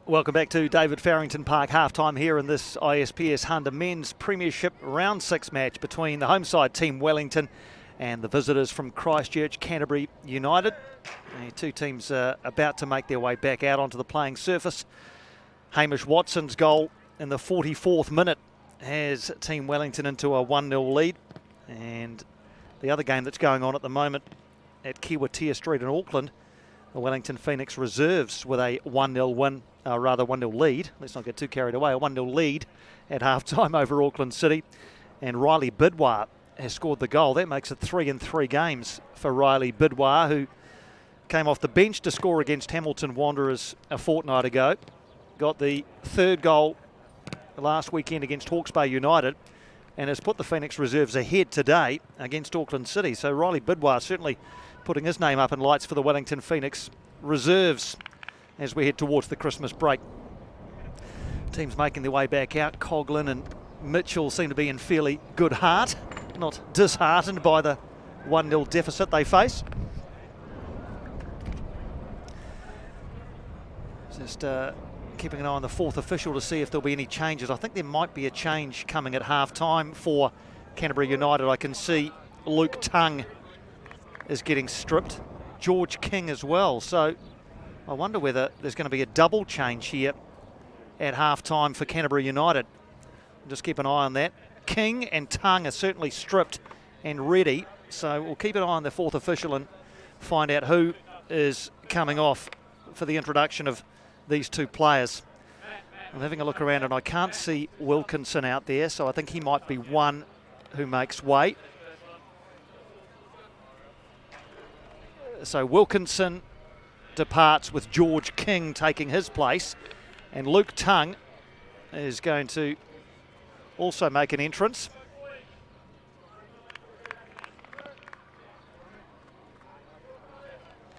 Welcome back to David Farrington Park halftime here in this ISPS HANDA Men's Premiership Round 6 match between the home side Team Wellington and the visitors from Christchurch, Canterbury United. The two teams are about to make their way back out onto the playing surface. Hamish Watson's goal in the 44th minute has Team Wellington into a 1-0 lead. And the other game that's going on at the moment at Kiwatia Street in Auckland, the Wellington Phoenix reserves with a 1-0 win, 1-0 lead. Let's not get too carried away. A 1-0 lead at half-time over Auckland City. And Riley Bidwar has scored the goal. That makes it 3 in 3 games for Riley Bidwar, who came off the bench to score against Hamilton Wanderers a fortnight ago. Got the third goal last weekend against Hawke's Bay United and has put the Phoenix reserves ahead today against Auckland City. So Riley Bidwar certainly putting his name up in lights for the Wellington Phoenix reserves as we head towards the Christmas break. Teams making their way back out. Coughlin and Mitchell seem to be in fairly good heart, not disheartened by the 1-0 deficit they face. Just keeping an eye on the fourth official to see if there'll be any changes. I think there might be a change coming at half-time for Canterbury United. I can see Luke Tongue is getting stripped. George King as well. So I wonder whether there's going to be a double change here at half-time for Canterbury United. Just keep an eye on that. King and Tongue are certainly stripped and ready. So we'll keep an eye on the fourth official and find out who is coming off for the introduction of these two players. I'm having a look around and I can't see Wilkinson out there, so I think he might be one who makes way. So Wilkinson departs with George King taking his place, and Luke Tongue is going to also make an entrance.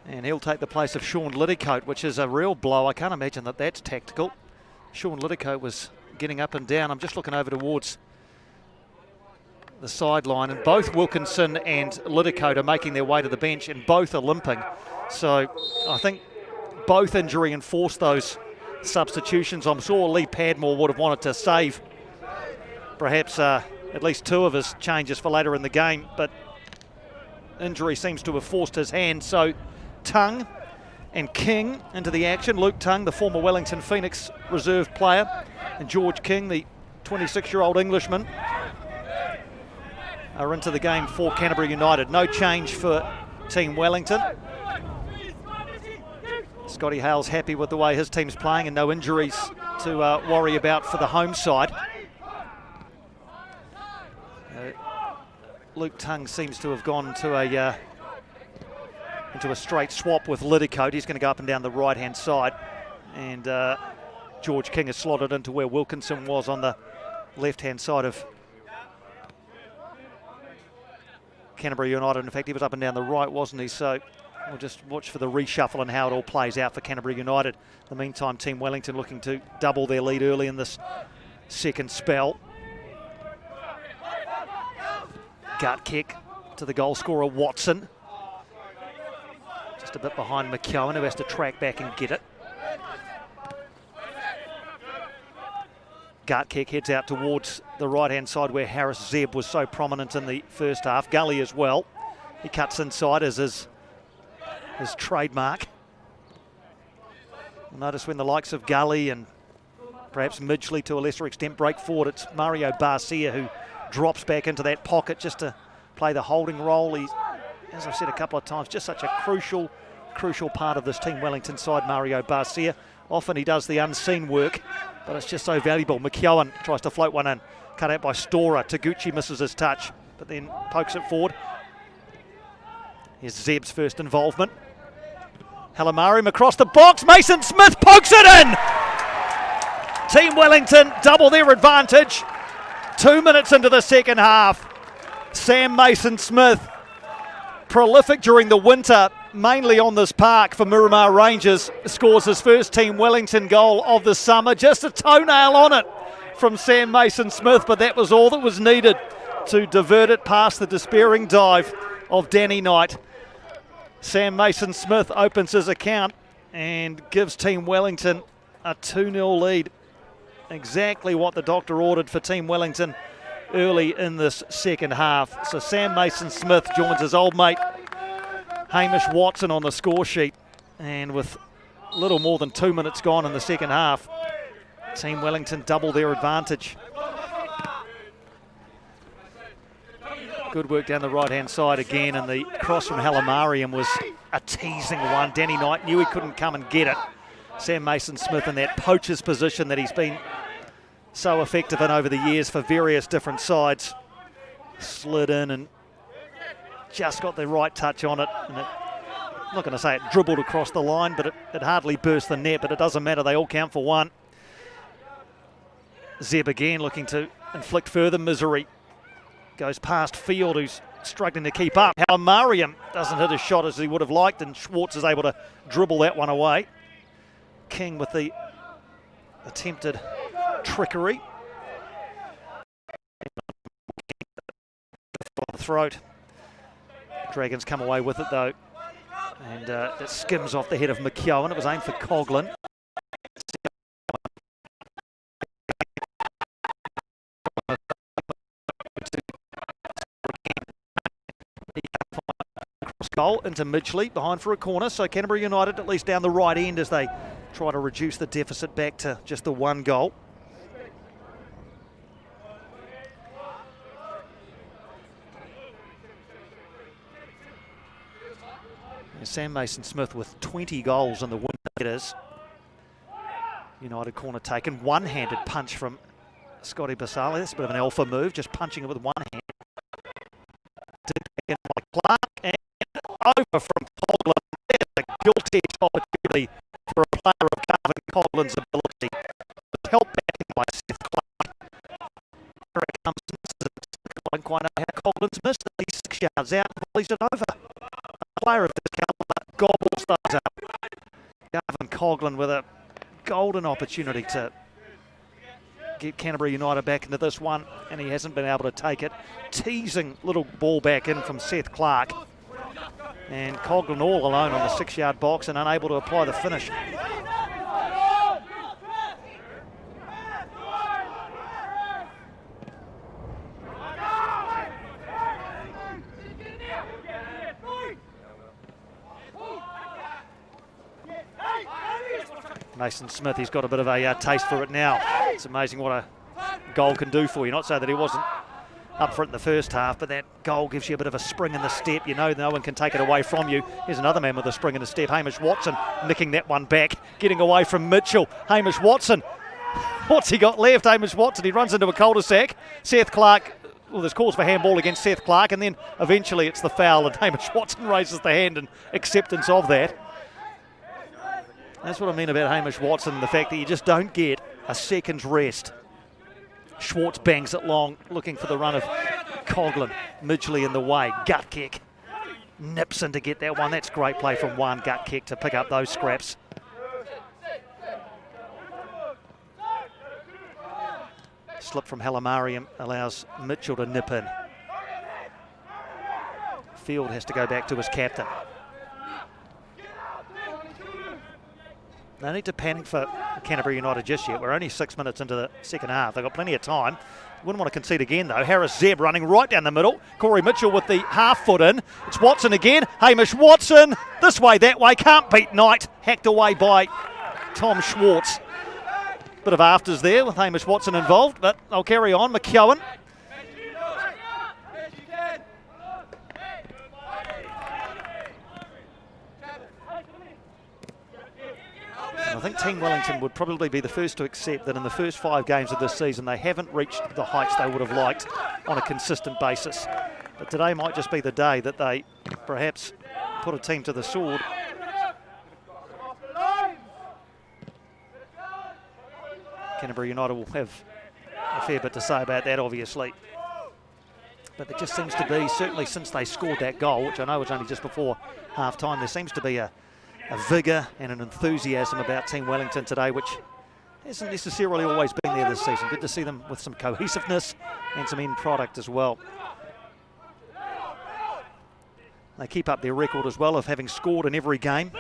And he'll take the place of Sean Liddicoat, which is a real blow. I can't imagine that that's tactical. Sean Liddicoat was getting up and down. I'm just looking over towards the sideline, and both Wilkinson and Liddicoat are making their way to the bench, and both are limping. So I think both injury enforced those substitutions. I'm sure Lee Padmore would have wanted to save perhaps at least two of his changes for later in the game, but injury seems to have forced his hand. So Tongue and King into the action. Luke Tongue, the former Wellington Phoenix reserve player, and George King, the 26-year-old Englishman, are into the game for Canterbury United. No change for Team Wellington. Scotty Hale's happy with the way his team's playing and no injuries to worry about for the home side. Luke Tongue seems to have gone to into a straight swap with Liddicoat. He's going to go up and down the right-hand side. And George King has slotted into where Wilkinson was on the left-hand side of Canterbury United. In fact, he was up and down the right, wasn't he? So we'll just watch for the reshuffle and how it all plays out for Canterbury United. In the meantime, Team Wellington looking to double their lead early in this second spell. Gut kick to the goal scorer, Watson. Just a bit behind McKeown, who has to track back and get it. Gut kick heads out towards the right-hand side where Harris Zeb was so prominent in the first half. Gully as well. He cuts inside as his trademark. You'll notice when the likes of Gully and perhaps Midgley to a lesser extent break forward, it's Mario Barcia who drops back into that pocket just to play the holding role. He's, as I've said a couple of times, just such a crucial part of this Team Wellington side, Mario Barcia. Often he does the unseen work, but it's just so valuable. McKeown tries to float one in, cut out by Storer. Taguchi misses his touch, but then pokes it forward. Here's Zeb's first involvement. Halamarim across the box. Mason Smith pokes it in! Team Wellington double their advantage. 2 minutes into the second half. Sam Mason Smith, prolific during the winter, mainly on this park for Miramar Rangers, scores his first Team Wellington goal of the summer. Just a toenail on it from Sam Mason Smith, but that was all that was needed to divert it past the despairing dive of Danny Knight. Sam Mason Smith opens his account and gives Team Wellington a 2-0 lead. Exactly what the doctor ordered for Team Wellington early in this second half. So Sam Mason-Smith joins his old mate Hamish Watson on the score sheet. And with little more than 2 minutes gone in the second half, Team Wellington double their advantage. Good work down the right-hand side again, and the cross from Halimariam was a teasing one. Danny Knight knew he couldn't come and get it. Sam Mason-Smith in that poacher's position that he's been so effective in over the years for various different sides. Slid in and just got the right touch on it. And I'm not going to say it dribbled across the line, but it hardly burst the net, but it doesn't matter. They all count for one. Zeb again looking to inflict further misery. Goes past Field, who's struggling to keep up. Halimariam doesn't hit a shot as he would have liked, and Schwartz is able to dribble that one away. King with the attempted trickery. Throat. Dragons come away with it though. And it skims off the head of McKeown. It was aimed for Coughlin. Goal into Midgley, behind for a corner. So Canterbury United at least down the right end as they try to reduce the deficit back to just the one goal. Sam Mason-Smith with 20 goals in the win. It is. United corner taken. One-handed punch from Scotty Basali. That's a bit of an alpha move, just punching it with one hand. Taken by Clark and over from Coughlin. There's a guilty opportunity for a player of Garvin Coughlin's ability. With help back by Seth Clark. Here it comes. I don't quite know how Coughlin's missed it. He's 6 yards out and volleys it over. A player of this calibre gobbles those up. Garvin Coughlin with a golden opportunity to get Canterbury United back into this one, and he hasn't been able to take it. Teasing little ball back in from Seth Clark. And Coughlin all alone on the 6-yard box and unable to apply the finish. Mason-Smith, he's got a bit of a taste for it now. It's amazing what a goal can do for you. Not so that he wasn't up for it in the first half, but that goal gives you a bit of a spring in the step. You know no one can take it away from you. Here's another man with a spring in the step, Hamish Watson, nicking that one back, getting away from Mitchell. Hamish Watson, what's he got left? Hamish Watson, he runs into a cul-de-sac. Seth Clark, well, there's calls for handball against Seth Clark, and then eventually it's the foul, and Hamish Watson raises the hand in acceptance of that. That's what I mean about Hamish Watson, the fact that you just don't get a second's rest. Schwartz bangs it long, looking for the run of Coughlin. Midgley in the way, gut kick. Nips in to get that one. That's great play from one, gut kick to pick up those scraps. Slip from Halimariam allows Mitchell to nip in. Field has to go back to his captain. No need to panic for Canterbury United just yet. We're only 6 minutes into the second half. They've got plenty of time. Wouldn't want to concede again, though. Harris Zeb running right down the middle. Corey Mitchell with the half foot in. It's Watson again. Hamish Watson. This way, that way. Can't beat Knight. Hacked away by Tom Schwartz. Bit of afters there with Hamish Watson involved, but they'll carry on. McKeown. I think Team Wellington would probably be the first to accept that in the first 5 games of this season they haven't reached the heights they would have liked on a consistent basis. But today might just be the day that they perhaps put a team to the sword. Canterbury United will have a fair bit to say about that, obviously. But there just seems to be, certainly since they scored that goal, which I know was only just before half-time, there seems to be a vigour and an enthusiasm about Team Wellington today, which hasn't necessarily always been there this season. Good to see them with some cohesiveness and some end product as well. They keep up their record as well of having scored in every game.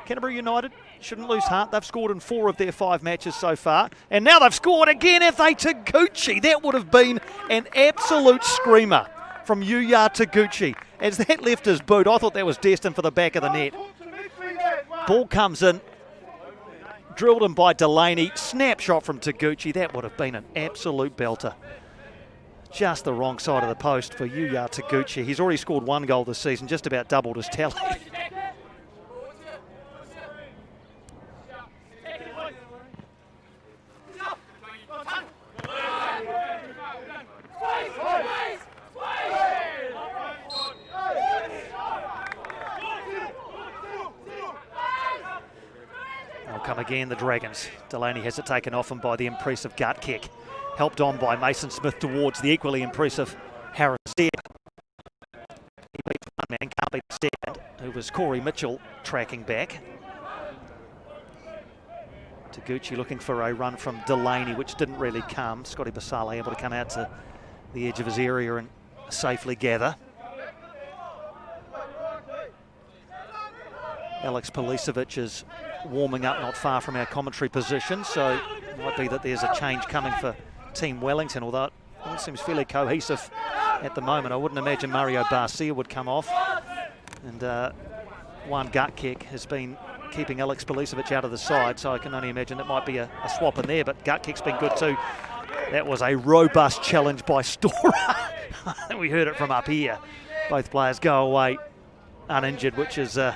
Canterbury United shouldn't lose heart. They've scored in 4 of their 5 matches so far. And now they've scored again, have they, Taguchi? That would have been an absolute screamer from Yuya Taguchi. As that left his boot, I thought that was destined for the back of the net. Ball comes in, drilled in by Delaney. Snapshot from Taguchi. That would have been an absolute belter. Just the wrong side of the post for Yuya Taguchi. He's already scored 1 goal this season, just about doubled his tally. They'll come again, the Dragons. Delaney has it taken off him by the impressive gut kick. Helped on by Mason Smith towards the equally impressive Harris there. He beats one man, can't beat the second, who was Corey Mitchell tracking back. Taguchi looking for a run from Delaney, which didn't really come. Scotty Basale able to come out to the edge of his area and safely gather. Alex Policevic is warming up not far from our commentary position, so it might be that there's a change coming for Team Wellington, although it all seems fairly cohesive at the moment. I wouldn't imagine Mario Barcia would come off. And one gut kick has been keeping Alex Policevic out of the side, so I can only imagine it might be a swap in there, but gut kick's been good too. That was a robust challenge by Stora. We heard it from up here. Both players go away uninjured, which is the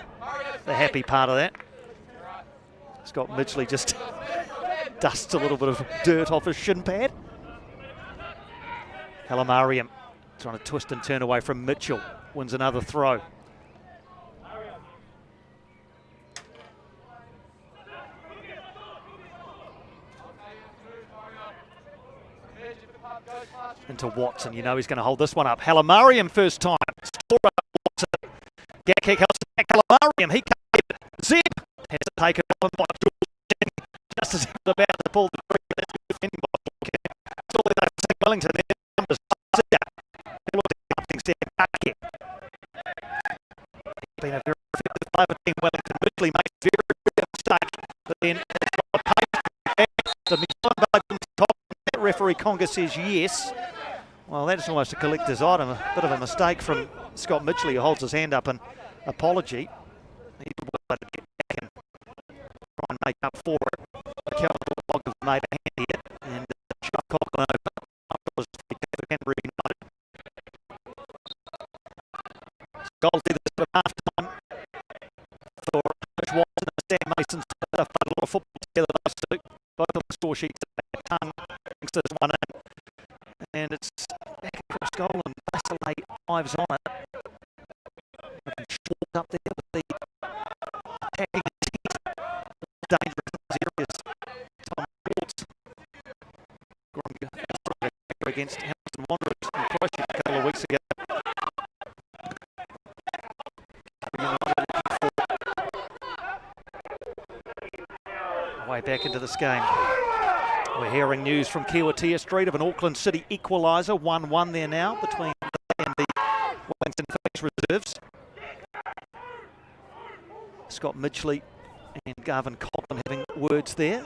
happy part of that. Scott Midgley just dusts a little bit of dirt off his shin pad. Halamariam trying to twist and turn away from Mitchell. Wins another throw. Into Watson. You know he's going to hold this one up. Halamariam first time. Stora, Watson. Gag kick helps back Halamariam. He can't get it. Zeb has it taken on by George. Just as he was about to pull the trigger. That's good defending by George. It's all they say Wellington. He's been a very effective player for Team Wellington. Midgley makes a very big mistake, but then the referee Conga says yes. Well, that's almost a collector's item. A bit of a mistake from Scott Midgley, who holds his hand up in apology. He would like to get back and try and make up for it. McKellar has made a hand here, and Chuck Coughlin over. Afterwards, for Canterbury United. Goals either at half-time for Coach Watson and Sam Mason. They've played a lot of football together, those two. Both on the score sheets at tongue. Thanks to this one in. And it's back across goal and Basile dives on it. Short up there with the attacking intent. Dangerous in those areas. Tom Ports. Against Hamilton Wanderers in Christchurch a couple of weeks ago. Way back into this game. We're hearing news from Kiwatia Street of an Auckland City equaliser, 1-1 there now between they and the Wellington Phoenix reserves. Scott Midgley and Garvin Coughlin having words there.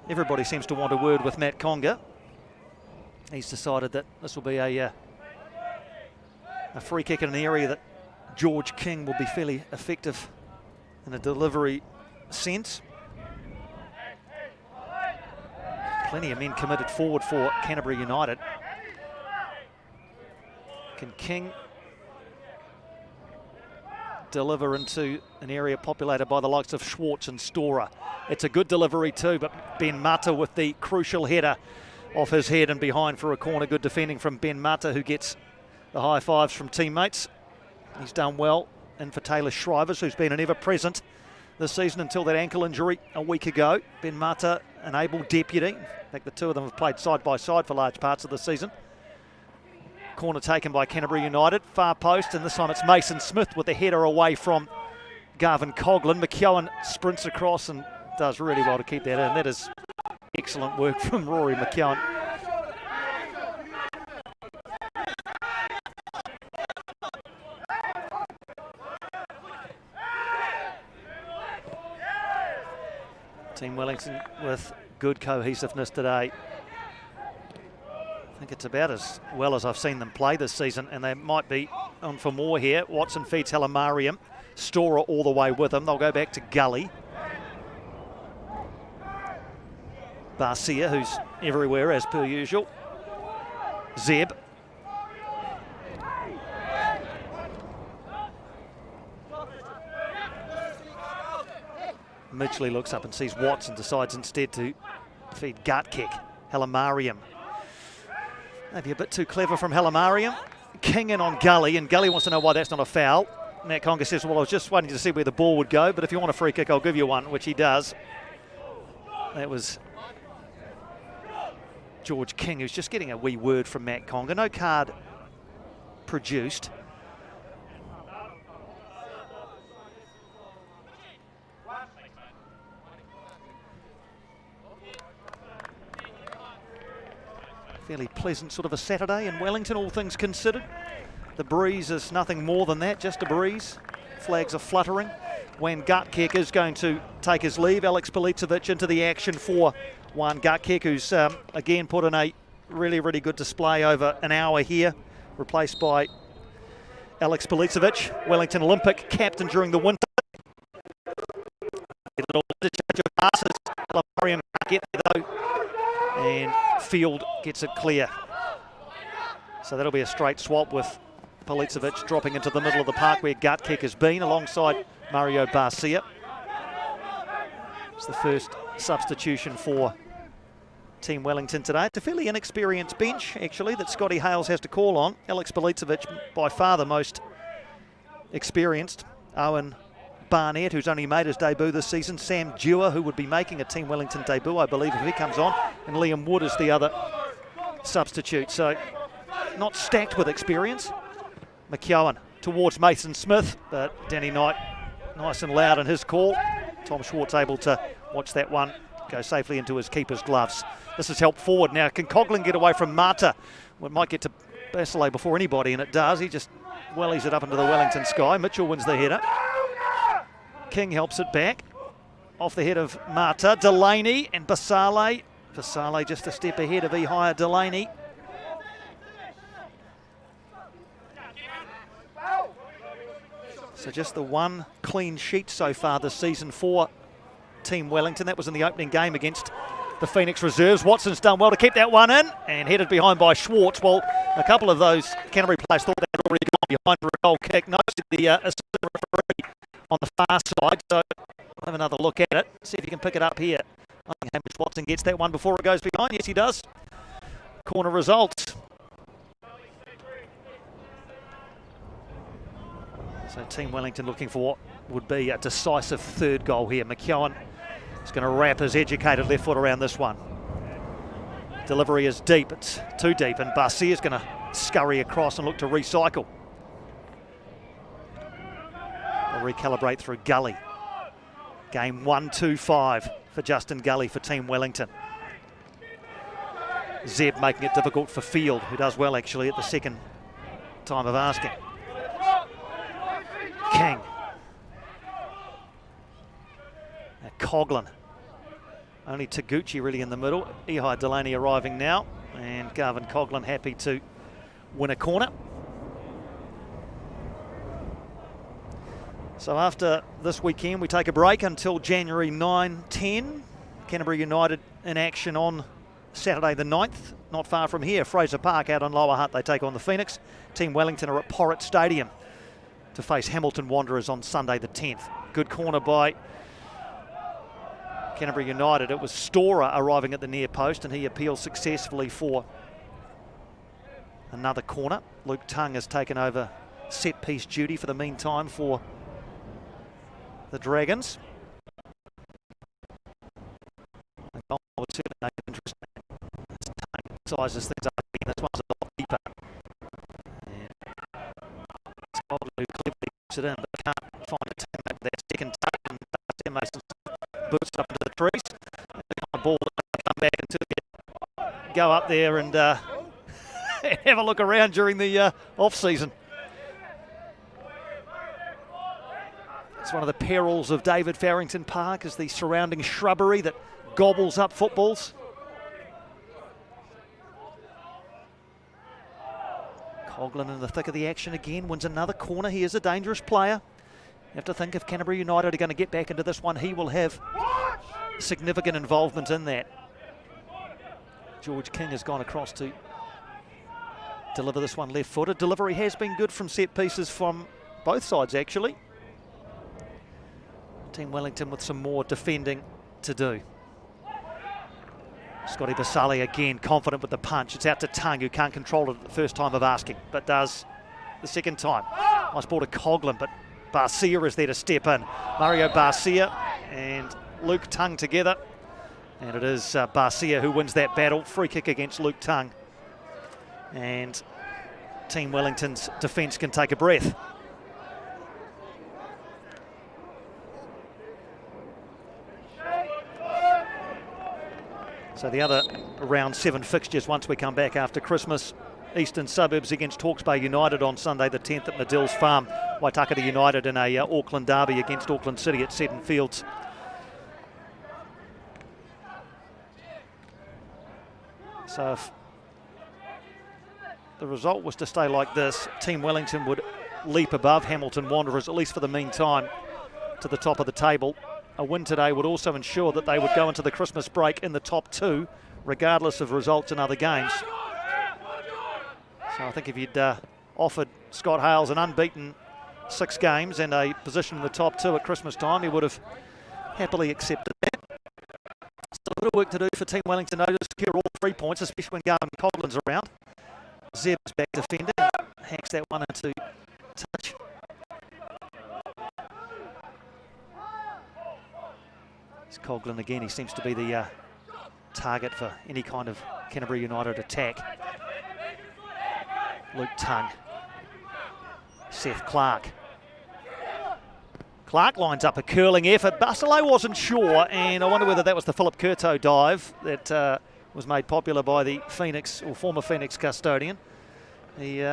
Everybody seems to want a word with Matt Conga. He's decided that this will be a free kick in an area that George King will be fairly effective in a delivery sense. Plenty of men committed forward for Canterbury United. Can King deliver into an area populated by the likes of Schwartz and Stora? It's a good delivery too, but Ben Mata with the crucial header off his head and behind for a corner. Good defending from Ben Mata, who gets the high fives from teammates. He's done well. And for Taylor Shrivers, who's been an ever-present this season until that ankle injury a week ago. Ben Mata, an able deputy. In fact, the two of them have played side by side for large parts of the season. Corner taken by Canterbury United. Far post, and this time it's Mason Smith with the header away from Garvin Coughlin. McKeown sprints across and does really well to keep that in. That is excellent work from Rory McKeown. Team Wellington with good cohesiveness today. I think it's about as well as I've seen them play this season, and they might be on for more here. Watson feeds Halamariam. Storer all the way with him. They'll go back to Gully. Barcia, who's everywhere as per usual. Zeb. Midgley looks up and sees Watson, decides instead to feed gut kick. Halamariam. Maybe a bit too clever from Halamariam. King in on Gully, and Gully wants to know why that's not a foul. Matt Conga says, well, I was just waiting to see where the ball would go, but if you want a free kick, I'll give you one, which he does. That was George King, who's just getting a wee word from Matt Conga. No card produced. Fairly pleasant sort of a Saturday in Wellington, all things considered. The breeze is nothing more than that, just a breeze. Flags are fluttering. When Gutkick is going to take his leave, Alex Policevic into the action for Juan Gutkick, who's again put in a really, really good display over an hour here, replaced by Alex Policevic, Wellington Olympic captain during the winter. A little interchange of passes. Mariam can't get there though, and Field gets it clear. So that'll be a straight swap with Policevic dropping into the middle of the park where Gutkick has been, alongside Mario Barcia. It's the first substitution for Team Wellington today. It's a fairly inexperienced bench, actually, that Scotty Hales has to call on. Alex Policevic, by far the most experienced. Owen Barnett, who's only made his debut this season. Sam Dewar, who would be making a Team Wellington debut, I believe, if he comes on. And Liam Wood is the other substitute. So not stacked with experience. McKeown towards Mason Smith, but Danny Knight nice and loud in his call. Tom Schwartz able to watch that one go safely into his keeper's gloves. This is help forward now. Can Coughlin get away from Mata? Well, it might get to Basile before anybody, and it does. He just wellies it up into the Wellington sky. Mitchell wins the header. King helps it back. Off the head of Mata. Delaney and Basile. Basile just a step ahead of Ihaya Delaney. So just the one clean sheet so far this season for Team Wellington. That was in the opening game against the Phoenix Reserves. Watson's done well to keep that one in, and headed behind by Schwartz. Well, a couple of those Canterbury players thought they had already gone behind for a goal kick. Noticed the assistant referee on the far side, so we'll have another look at it. See if he can pick it up here. I think Hamish Watson gets that one before it goes behind. Yes, he does. Corner results. So Team Wellington looking for what would be a decisive third goal here. McKeown is going to wrap his educated left foot around this one. Delivery is deep, it's too deep, and Barcia is going to scurry across and look to recycle. They'll recalibrate through Gully. Game 1-2-5 for Justin Gully for Team Wellington. Zeb making it difficult for Field, who does well actually at the second time of asking. King. Now Coughlin. Only Taguchi really in the middle. Ihai Delaney arriving now, and Garvin Coughlin happy to win a corner. So after this weekend, we take a break until January 9-10. Canterbury United in action on Saturday the 9th, not far from here. Fraser Park out on Lower Hutt, they take on the Phoenix. Team Wellington are at Porritt Stadium to face Hamilton Wanderers on Sunday the 10th. Good corner by Canterbury United. It was Storer arriving at the near post, and he appeals successfully for another corner. Luke Tung has taken over set-piece duty for the meantime for the Dragons. I would certainly make it interesting. Tung sizes things up again. This one's a lot deeper. Who cleverly puts it in, but can't find a teammate with that second take, and Sam Mason boots up into the trees. The kind of ball that come back until you go up there and have a look around during the off-season. It's one of the perils of David Farrington Park, is the surrounding shrubbery that gobbles up footballs. Coghlan in the thick of the action again, wins another corner. He is a dangerous player. You have to think if Canterbury United are going to get back into this one, he will have significant involvement in that. George King has gone across to deliver this one left-footed. Delivery has been good from set pieces from both sides, actually. Team Wellington with some more defending to do. Scotty Basale again, confident with the punch. It's out to Tung, who can't control it at the first time of asking, but does the second time. Nice ball to Coghlan, but Barcia is there to step in. Mario Barcia and Luke Tung together. And it is Barcia who wins that battle. Free kick against Luke Tung. And Team Wellington's defence can take a breath. So the other round 7 fixtures once we come back after Christmas. Eastern Suburbs against Hawke's Bay United on Sunday the 10th at Medill's Farm. Waitakere United in a Auckland derby against Auckland City at Seddon Fields. So if the result was to stay like this, Team Wellington would leap above Hamilton Wanderers, at least for the meantime, to the top of the table. A win today would also ensure that they would go into the Christmas break in the top 2, regardless of results in other games. So I think if you'd offered Scott Hales an unbeaten 6 games and a position in the top 2 at Christmas time, he would have happily accepted that. Still a bit of work to do for Team Wellington to secure all 3 points, especially when Garvin Coughlan's around. Zeb's back defending, hacks that one into touch. It's Coghlan again, he seems to be the target for any kind of Canterbury United attack. Luke Tung. Seth Clark. Clark lines up a curling effort. Basile wasn't sure, and I wonder whether that was the Philip Curto dive that was made popular by the Phoenix, or former Phoenix custodian. He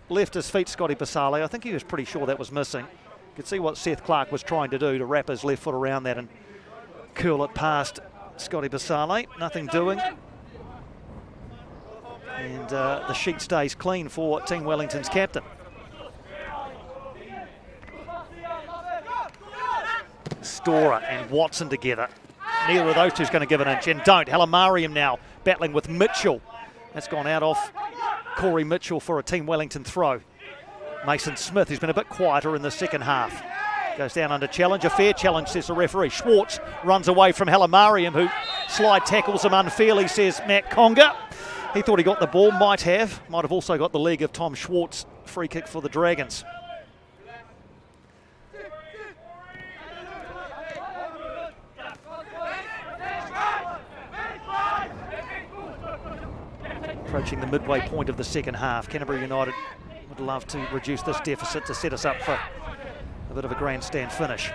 left his feet, Scotty Basale. I think he was pretty sure that was missing. You could see what Seth Clark was trying to do, to wrap his left foot around that and curl it past Scotty Basale. Nothing doing. And the sheet stays clean for Team Wellington's captain. Storer and Watson together. Neither of those two is going to give an inch, and don't. Halimariam now battling with Mitchell. That's gone out off Corey Mitchell for a Team Wellington throw. Mason Smith, who's been a bit quieter in the second half, goes down under challenge. A fair challenge, says the referee. Schwartz runs away from Halimariam, who slide tackles him unfairly, says Matt Conga. He thought he got the ball, might have also got the leg of Tom Schwartz. Free kick for the Dragons. Approaching the midway point of the second half. Canterbury United would love to reduce this deficit to set us up for a bit of a grandstand finish.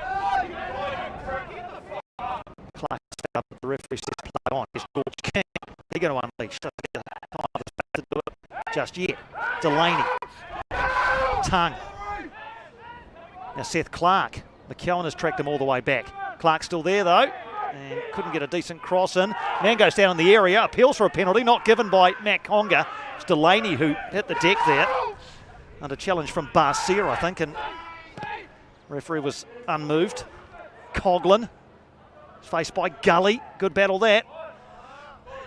Clark up, the referee says play on. Here's George King. They're going to unleash. Doesn't get time to do it just yet. Delaney. Tung. Now Seth Clark. McKeown has tracked him all the way back. Clark's still there though, and couldn't get a decent cross in. Man goes down in the area, appeals for a penalty, not given by Matt Conga. It's Delaney who hit the deck there. Under challenge from Barcia, I think, and referee was unmoved. Coghlan, faced by Gully. Good battle that.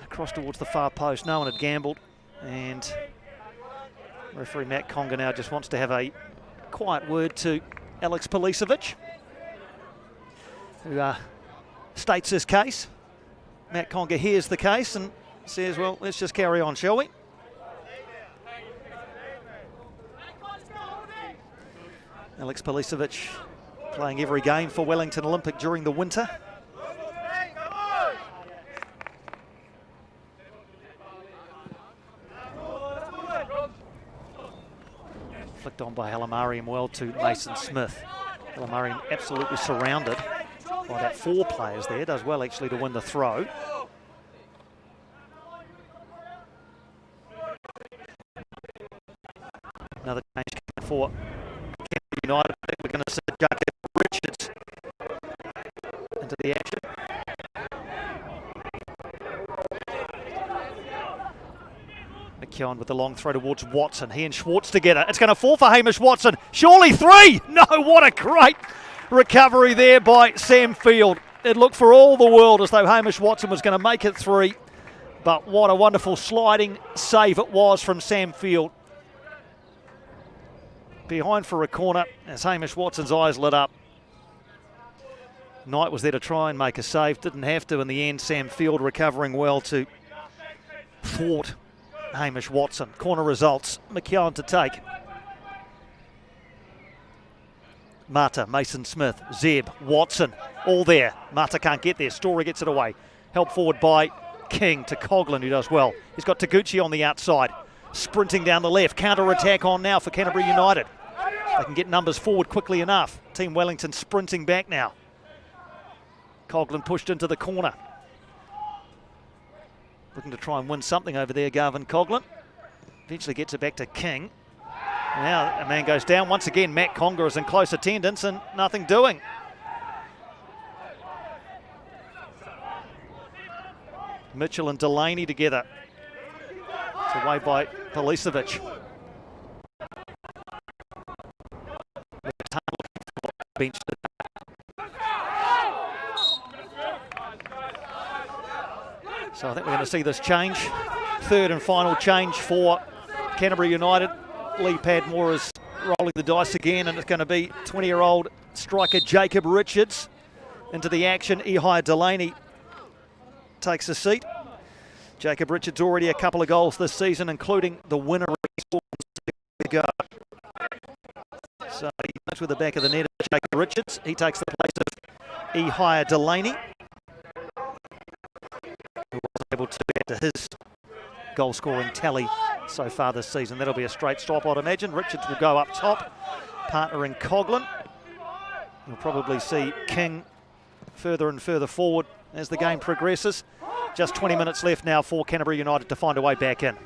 Across towards the far post. No one had gambled, and referee Matt Conga now just wants to have a quiet word to Alex Policevic, who states his case. Matt Conga hears the case and says, well, let's just carry on, shall we? Alex Policevic playing every game for Wellington Olympic during the winter. Flicked on by Halimariam well to Mason Smith. Halimariam absolutely surrounded by about 4 players there. Does well actually to win the throw. Another change for Canterbury United. I think we're McKeown with the long throw towards Watson. He and Schwartz together. It's going to fall for Hamish Watson. Surely 3! No, what a great recovery there by Sam Field. It looked for all the world as though Hamish Watson was going to make it 3. But what a wonderful sliding save it was from Sam Field. Behind for a corner as Hamish Watson's eyes lit up. Knight was there to try and make a save. Didn't have to in the end. Sam Field recovering well to thwart Hamish Watson. Corner results. McKeown to take. Mata, Mason Smith, Zeb, Watson, all there. Mata can't get there. Story gets it away. Help forward by King to Coughlin, who does well. He's got Taguchi on the outside. Sprinting down the left. Counter-attack on now for Canterbury United. They can get numbers forward quickly enough. Team Wellington sprinting back now. Coughlin pushed into the corner. Looking to try and win something over there, Garvin Coughlin. Eventually gets it back to King. Now a man goes down. Once again, Matt Conger is in close attendance and nothing doing. Mitchell and Delaney together. It's away by Policevic. Bench. So I think we're going to see this change. Third and final change for Canterbury United. Lee Padmore is rolling the dice again, and it's going to be 20-year-old striker Jacob Richards into the action. Ihai Delaney takes a seat. Jacob Richards already a couple of goals this season, including the winner. So he goes with the back of the net of Jacob Richards. He takes the place of Ihai Delaney, who was able to add to his goal-scoring tally so far this season. That'll be a straight stop, I'd imagine. Richards will go up top, partner in Coughlin. You'll probably see King further and further forward as the game progresses. Just 20 minutes left now for Canterbury United to find a way back in.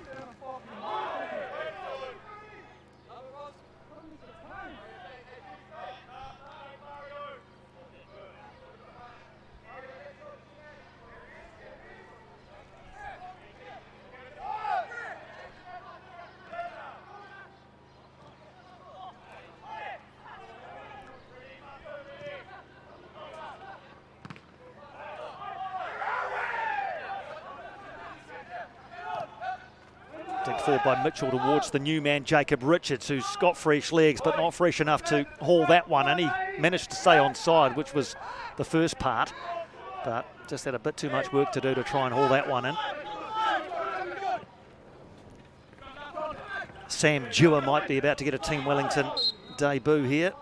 Forward by Mitchell towards the new man Jacob Richards, who's got fresh legs but not fresh enough to haul that one, and he managed to stay on side, which was the first part, but just had a bit too much work to do to try and haul that one in. Sam Dewar might be about to get a Team Wellington debut here.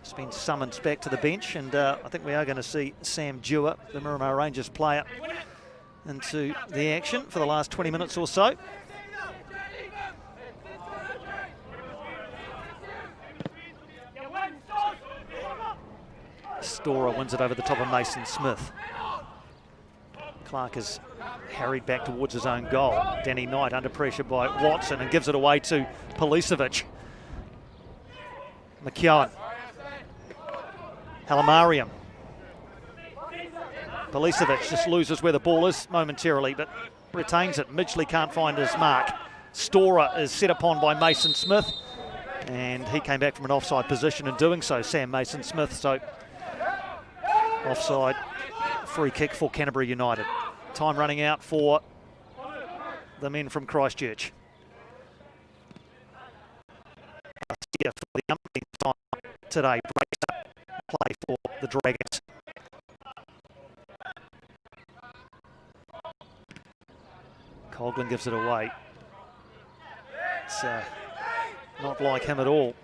He's been summoned back to the bench, and I think we are going to see Sam Dewar, the Miramar Rangers player, into the action for the last 20 minutes or so. Storer wins it over the top of Mason Smith. Clark is harried back towards his own goal. Danny Knight under pressure by Watson and gives it away to Policevic. McKeown. Halamariam. Policevic just loses where the ball is momentarily, but retains it. Midgley can't find his mark. Storer is set upon by Mason Smith, and he came back from an offside position in doing so, Sam Mason Smith. So offside, free kick for Canterbury United. Time running out for the men from Christchurch. For the umpteenth time today, breaks up play for the Dragons. Coughlin gives it away. It's not like him at all.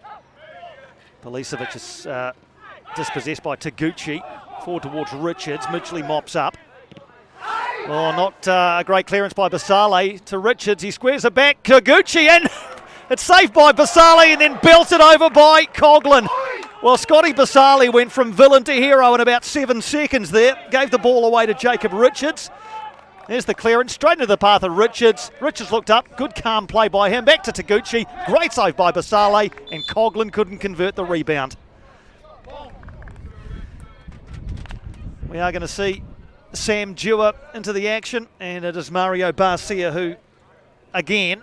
Policevic is dispossessed by Taguchi. Forward towards Richards. Midgley mops up. Oh, not a great clearance by Basale to Richards. He squares it back. Taguchi, and it's saved by Basale and then belted over by Coughlin. Well, Scotty Basale went from villain to hero in about 7 seconds there. Gave the ball away to Jacob Richards. There's the clearance, straight into the path of Richards. Richards looked up, good calm play by him. Back to Taguchi, great save by Basale, and Coughlin couldn't convert the rebound. We are going to see Sam Dewar into the action, and it is Mario Barcia who, again,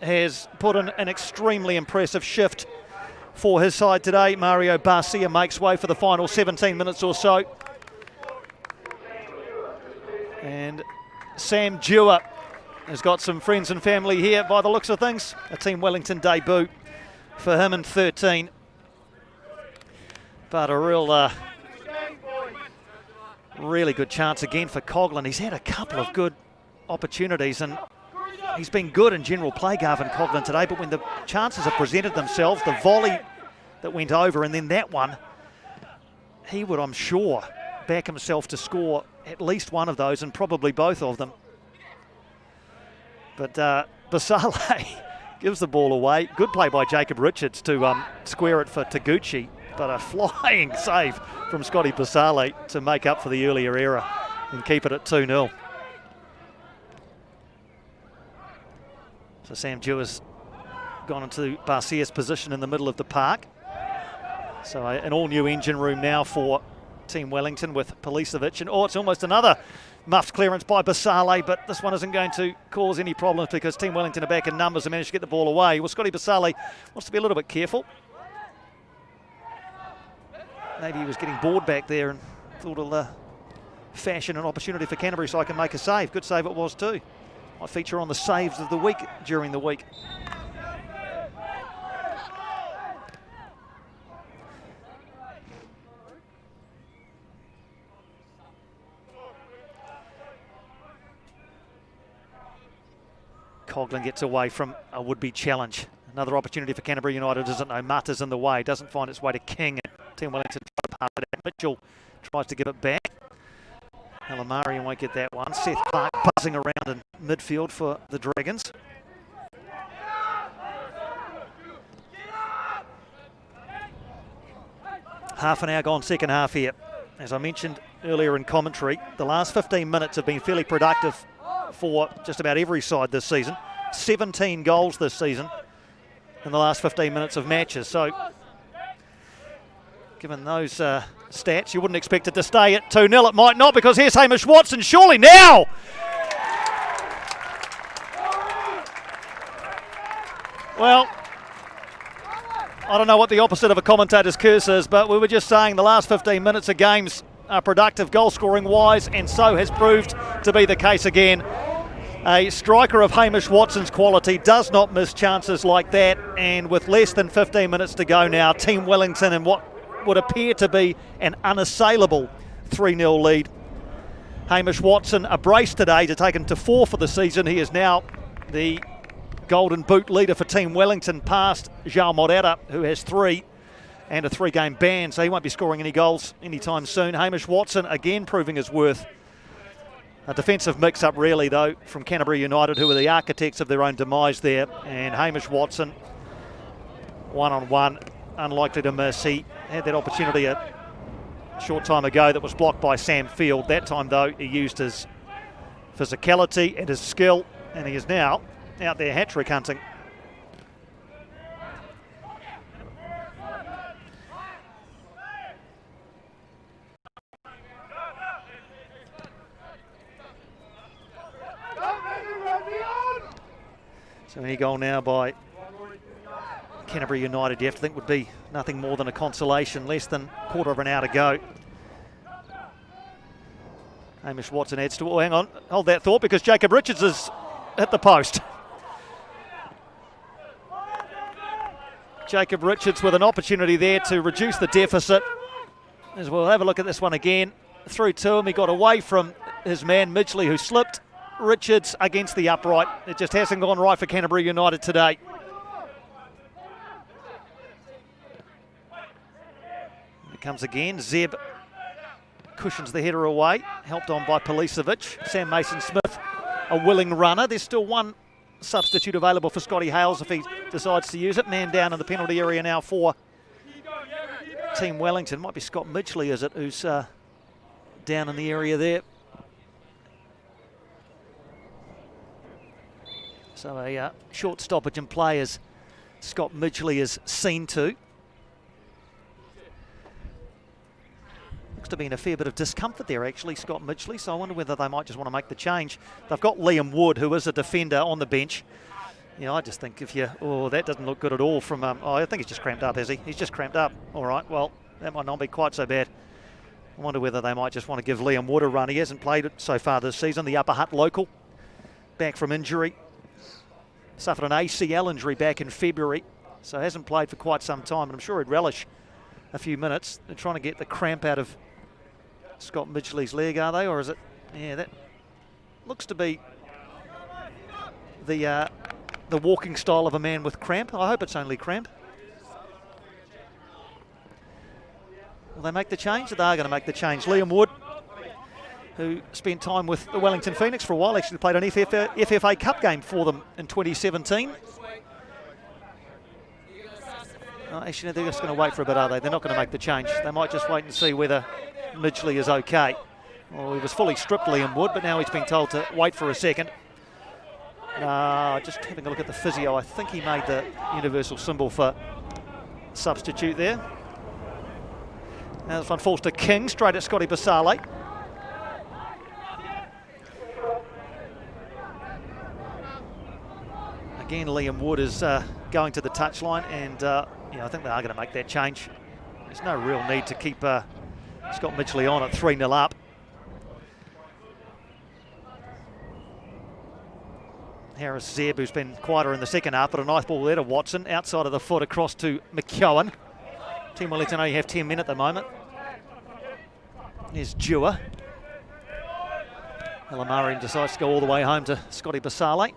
has put in an extremely impressive shift for his side today. Mario Barcia makes way for the final 17 minutes or so. And Sam Dewar has got some friends and family here by the looks of things. A Team Wellington debut for him in 13. But a really good chance again for Coghlan. He's had a couple of good opportunities and he's been good in general play, Garvin Coghlan, today, but when the chances have presented themselves, the volley that went over and then that one, he would, I'm sure, back himself to score at least one of those and probably both of them. But Basale gives the ball away. Good play by Jacob Richards to square it for Taguchi, but a flying save from Scotty Basale to make up for the earlier error and keep it at 2-0. So Sam Dewar's gone into Barcia's position in the middle of the park. So an all-new engine room now for Team Wellington with Policevic. And it's almost another muffed clearance by Basale, but this one isn't going to cause any problems because Team Wellington are back in numbers and managed to get the ball away. Well, Scotty Basale wants to be a little bit careful. Maybe he was getting bored back there and thought he'll fashion an opportunity for Canterbury so I can make a save. Good save it was too. Might feature on the saves of the week during the week. Coghlan gets away from a would-be challenge. Another opportunity for Canterbury United, doesn't know. Mata's in the way, doesn't find its way to King. Team Wellington try to pass it out. Mitchell tries to give it back. Alamari won't get that one. Seth Clark buzzing around in midfield for the Dragons. Half an hour gone, second half here. As I mentioned earlier in commentary, the last 15 minutes have been fairly productive for just about every side this season. 17 goals this season in the last 15 minutes of matches. So, given those stats, you wouldn't expect it to stay at 2-0. It might not, because here's Hamish Watson, surely now! Well, I don't know what the opposite of a commentator's curse is, but we were just saying the last 15 minutes of games are productive goal-scoring wise, and so has proved to be the case again. A striker of Hamish Watson's quality does not miss chances like that, and with less than 15 minutes to go now, Team Wellington in what would appear to be an unassailable 3-0 lead. Hamish Watson a brace today to take him to 4 for the season. He is now the Golden Boot leader for Team Wellington, past João Morera, who has 3 and a 3-game ban, so he won't be scoring any goals anytime soon. Hamish Watson again proving his worth. A defensive mix-up really, though, from Canterbury United, who were the architects of their own demise there. And Hamish Watson, one-on-one, unlikely to miss. He had that opportunity a short time ago that was blocked by Sam Field. That time, though, he used his physicality and his skill, and he is now out there hat-trick hunting. So any goal now by Canterbury United, you have to think would be nothing more than a consolation. Less than a quarter of an hour to go. Hamish Watson adds to it. Oh, hang on, hold that thought, because Jacob Richards is at the post. Jacob Richards with an opportunity there to reduce the deficit. As we'll have a look at this one again. Through to him, he got away from his man Midgley, who slipped. Richards against the upright. It just hasn't gone right for Canterbury United today. Here it comes again. Zeb cushions the header away, helped on by Policevic. Sam Mason-Smith, a willing runner. There's still one substitute available for Scotty Hales if he decides to use it. Man down in the penalty area now for Team Wellington. Might be Scott Midgley, is it, who's down in the area there. So a short stoppage in play as Scott Midgley is seen to. Looks to be in a fair bit of discomfort there, actually, Scott Midgley, so I wonder whether they might just want to make the change. They've got Liam Wood, who is a defender, on the bench. Yeah, I just think if you... Oh, that doesn't look good at all from... oh, I think he's just cramped up, has he? He's just cramped up. All right, well, that might not be quite so bad. I wonder whether they might just want to give Liam Wood a run. He hasn't played it so far this season. The Upper Hutt local, back from injury. Suffered an ACL injury back in February, so hasn't played for quite some time, and I'm sure he'd relish a few minutes. They're trying to get the cramp out of Scott Midgley's leg, are they? Or is it... Yeah, that looks to be the walking style of a man with cramp. I hope it's only cramp. Will they make the change? They are going to make the change. Liam Wood, who spent time with the Wellington Phoenix for a while, actually played an FFA Cup game for them in 2017. Oh, actually, no, they're just going to wait for a bit, are they? They're not going to make the change. They might just wait and see whether Midgley is okay. Well, he was fully stripped, Liam Wood, but now he's been told to wait for a second. Just having a look at the physio, I think he made the universal symbol for substitute there. Now this one falls to King, straight at Scotty Basale. Again, Liam Wood is going to the touchline, and I think they are going to make that change. There's no real need to keep Scott Midgley on at 3-0 up. Harris Zeb, who's been quieter in the second half, but a nice ball there to Watson, outside of the foot across to McKeown. Team Wellington only have 10 men at the moment. There's Dewar. Elamarian decides to go all the way home to Scotty Basale.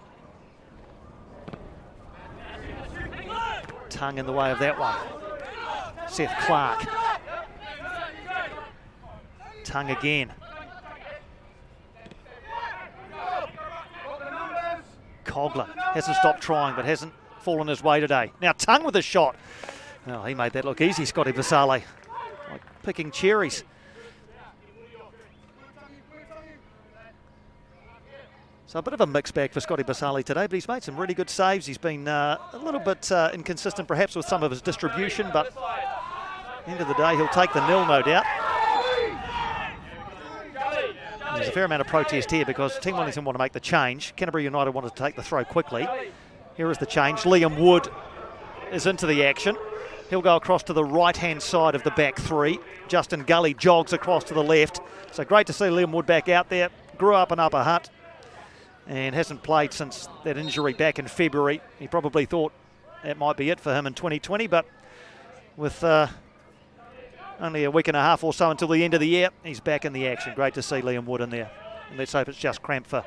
Tongue in the way of that one. Seth Clark. Tongue again. Cogler hasn't stopped trying, but hasn't fallen his way today. Now Tongue with a shot. Oh, he made that look easy, Scotty Basale. Like picking cherries. So a bit of a mixed bag for Scotty Basale today, but he's made some really good saves. He's been a little bit inconsistent perhaps with some of his distribution, but at the end of the day he'll take the nil, no doubt. There's a fair amount of protest here because Team Wellington want to make the change. Canterbury United wanted to take the throw quickly. Here is the change. Liam Wood is into the action. He'll go across to the right-hand side of the back three. Justin Gully jogs across to the left. So great to see Liam Wood back out there. Grew up in Upper Hutt and hasn't played since that injury back in February. He probably thought that might be it for him in 2020, but with only a week and a half or so until the end of the year, he's back in the action. Great to see Liam Wood in there. And let's hope it's just cramp for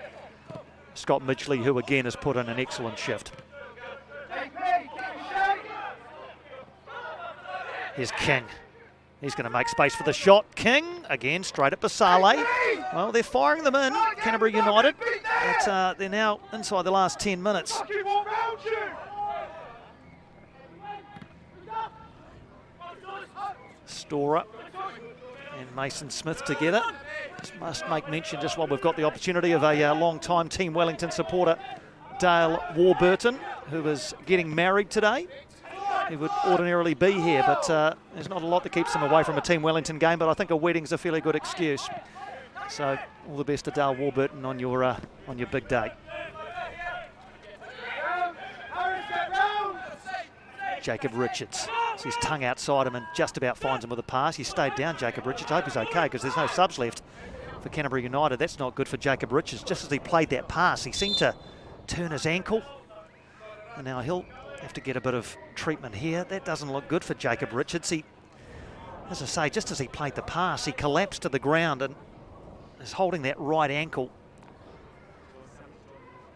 Scott Midgley, who again has put in an excellent shift. Here's King. He's going to make space for the shot. King, again, straight at Basale. Well, they're firing them in, Canterbury United. But they're now inside the last 10 minutes. Storer and Mason Smith together. Just must make mention, just while we've got the opportunity, of a long-time Team Wellington supporter, Dale Warburton, who is getting married today. He would ordinarily be here, but there's not a lot that keeps him away from a Team Wellington game, but I think a wedding's a fairly good excuse. So all the best to Dale Warburton on your big day. Jacob Richards. Sees Tongue outside him and just about finds him with a pass. He stayed down, Jacob Richards. I hope he's okay because there's no subs left for Canterbury United. That's not good for Jacob Richards. Just as he played that pass, he seemed to turn his ankle. And now he'll have to get a bit of treatment here. That doesn't look good for Jacob Richards. He, as I say, just as he played the pass, he collapsed to the ground and is holding that right ankle.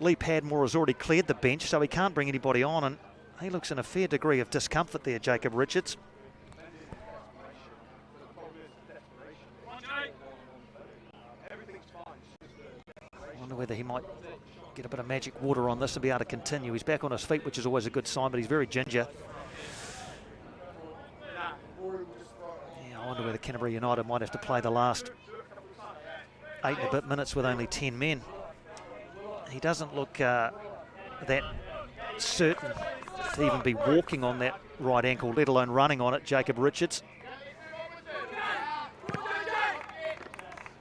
Lee Padmore has already cleared the bench, so he can't bring anybody on, and he looks in a fair degree of discomfort there, Jacob Richards. I wonder whether he might get a bit of magic water on this and be able to continue. He's back on his feet, which is always a good sign, but he's very ginger. Yeah, I wonder whether Canterbury United might have to play the last 8 and a bit minutes with only 10 men. He doesn't look that certain to even be walking on that right ankle, let alone running on it, Jacob Richards.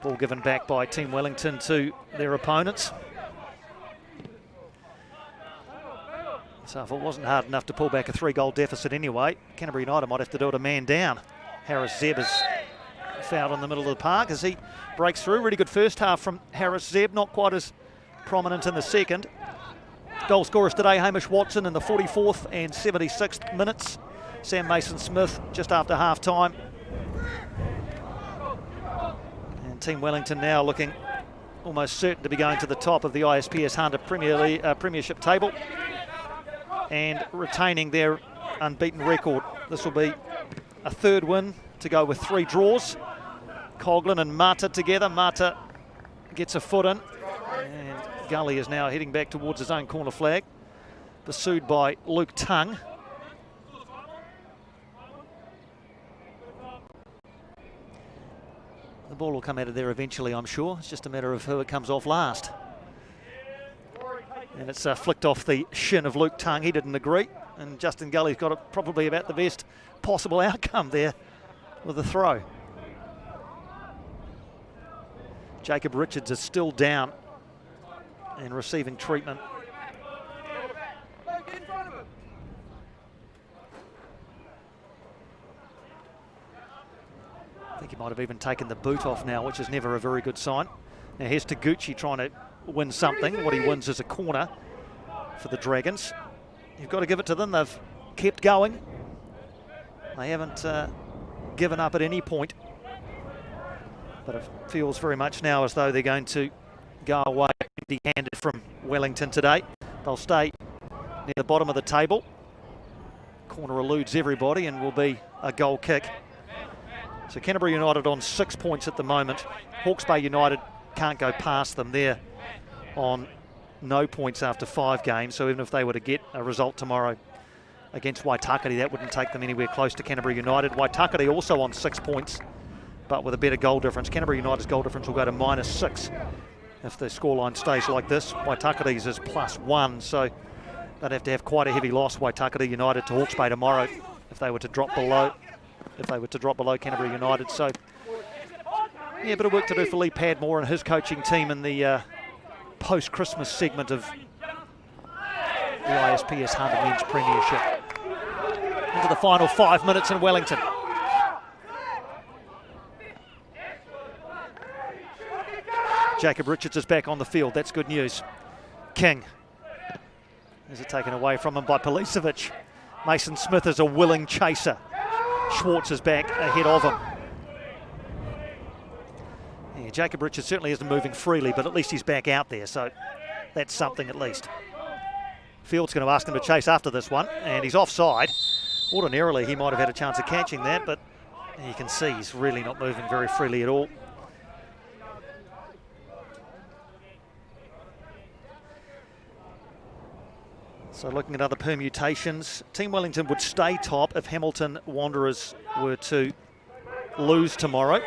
Ball given back by Team Wellington to their opponents. So if it wasn't hard enough to pull back a 3-goal deficit anyway, Canterbury United might have to do it a man down. Harris Zeb is fouled in the middle of the park as he breaks through. Really good first half from Harris Zeb, not quite as prominent in the second. Goal scorers today, Hamish Watson in the 44th and 76th minutes. Sam Mason-Smith just after half-time. And Team Wellington now looking almost certain to be going to the top of the ISPS HANDA Premiership table and retaining their unbeaten record. This will be a third win to go with 3 draws. Coughlin and Mata together. Mata gets a foot in, and Gully is now heading back towards his own corner flag, pursued by Luke Tongue. The ball will come out of there eventually, I'm sure. It's just a matter of who it comes off last. And it's flicked off the shin of Luke Tongue. He didn't agree, and Justin Gully's got probably about the best possible outcome there with the throw. Jacob Richards is still down and receiving treatment. I think he might have even taken the boot off now, which is never a very good sign. Now here's Taguchi trying to win something. What he wins is a corner for the Dragons. You've got to give it to them. They've kept going. They haven't given up at any point. But it feels very much now as though they're going to go away empty-handed from Wellington today. They'll stay near the bottom of the table. Corner eludes everybody and will be a goal kick. So Canterbury United on 6 points at the moment. Hawke's Bay United can't go past them. They're on no points after 5 games. So even if they were to get a result tomorrow against Waitakere, that wouldn't take them anywhere close to Canterbury United. Waitakere also on 6 points, but with a better goal difference. Canterbury United's goal difference will go to -6 if the scoreline stays like this. Waitakere's is +1, so they'd have to have quite a heavy loss, Waitakere United, to Hawke's Bay tomorrow if they were to drop below. Canterbury United. So yeah, a bit of work to do for Lee Padmore and his coaching team in the post-Christmas segment of the ISPS HANDA Men's Premiership. Into the final 5 minutes in Wellington. Jacob Richards is back on the field. That's good news. King. Is it taken away from him by Policevic? Mason Smith is a willing chaser. Schwartz is back ahead of him. Yeah, Jacob Richards certainly isn't moving freely, but at least he's back out there, so that's something at least. Field's going to ask him to chase after this one, and he's offside. Ordinarily, he might have had a chance of catching that, but you can see he's really not moving very freely at all. So looking at other permutations, Team Wellington would stay top if Hamilton Wanderers were to lose tomorrow.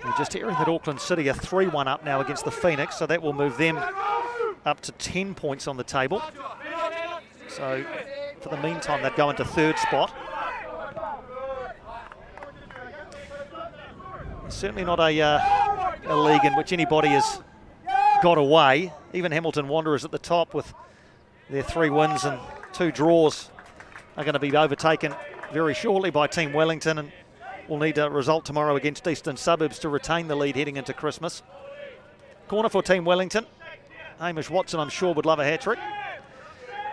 We're just hearing that Auckland City are 3-1 up now against the Phoenix, so that will move them up to 10 points on the table. So for the meantime, they'd go into 3rd spot. Certainly not a league in which anybody has got away. Even Hamilton Wanderers at the top with their 3 wins and 2 draws are going to be overtaken very shortly by Team Wellington, and will need a result tomorrow against Eastern Suburbs to retain the lead heading into Christmas. Corner for Team Wellington. Hamish Watson, I'm sure, would love a hat-trick.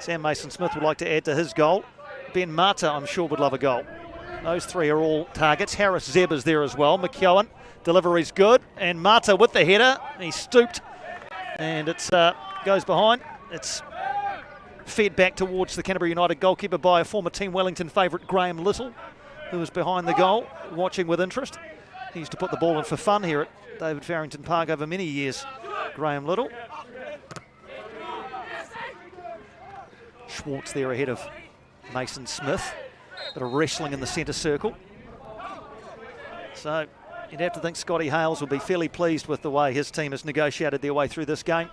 Sam Mason-Smith would like to add to his goal. Ben Mata, I'm sure, would love a goal. Those 3 are all targets. Harris Zeb is there as well. McKeown, delivery's good. And Mata with the header. He stooped and it goes behind. It's fed back towards the Canterbury United goalkeeper by a former Team Wellington favourite, Graham Little, who was behind the goal, watching with interest. He used to put the ball in for fun here at David Farrington Park over many years, Graham Little. Schwartz there ahead of Mason Smith. Bit of wrestling in the centre circle. So you'd have to think Scotty Hales will be fairly pleased with the way his team has negotiated their way through this game.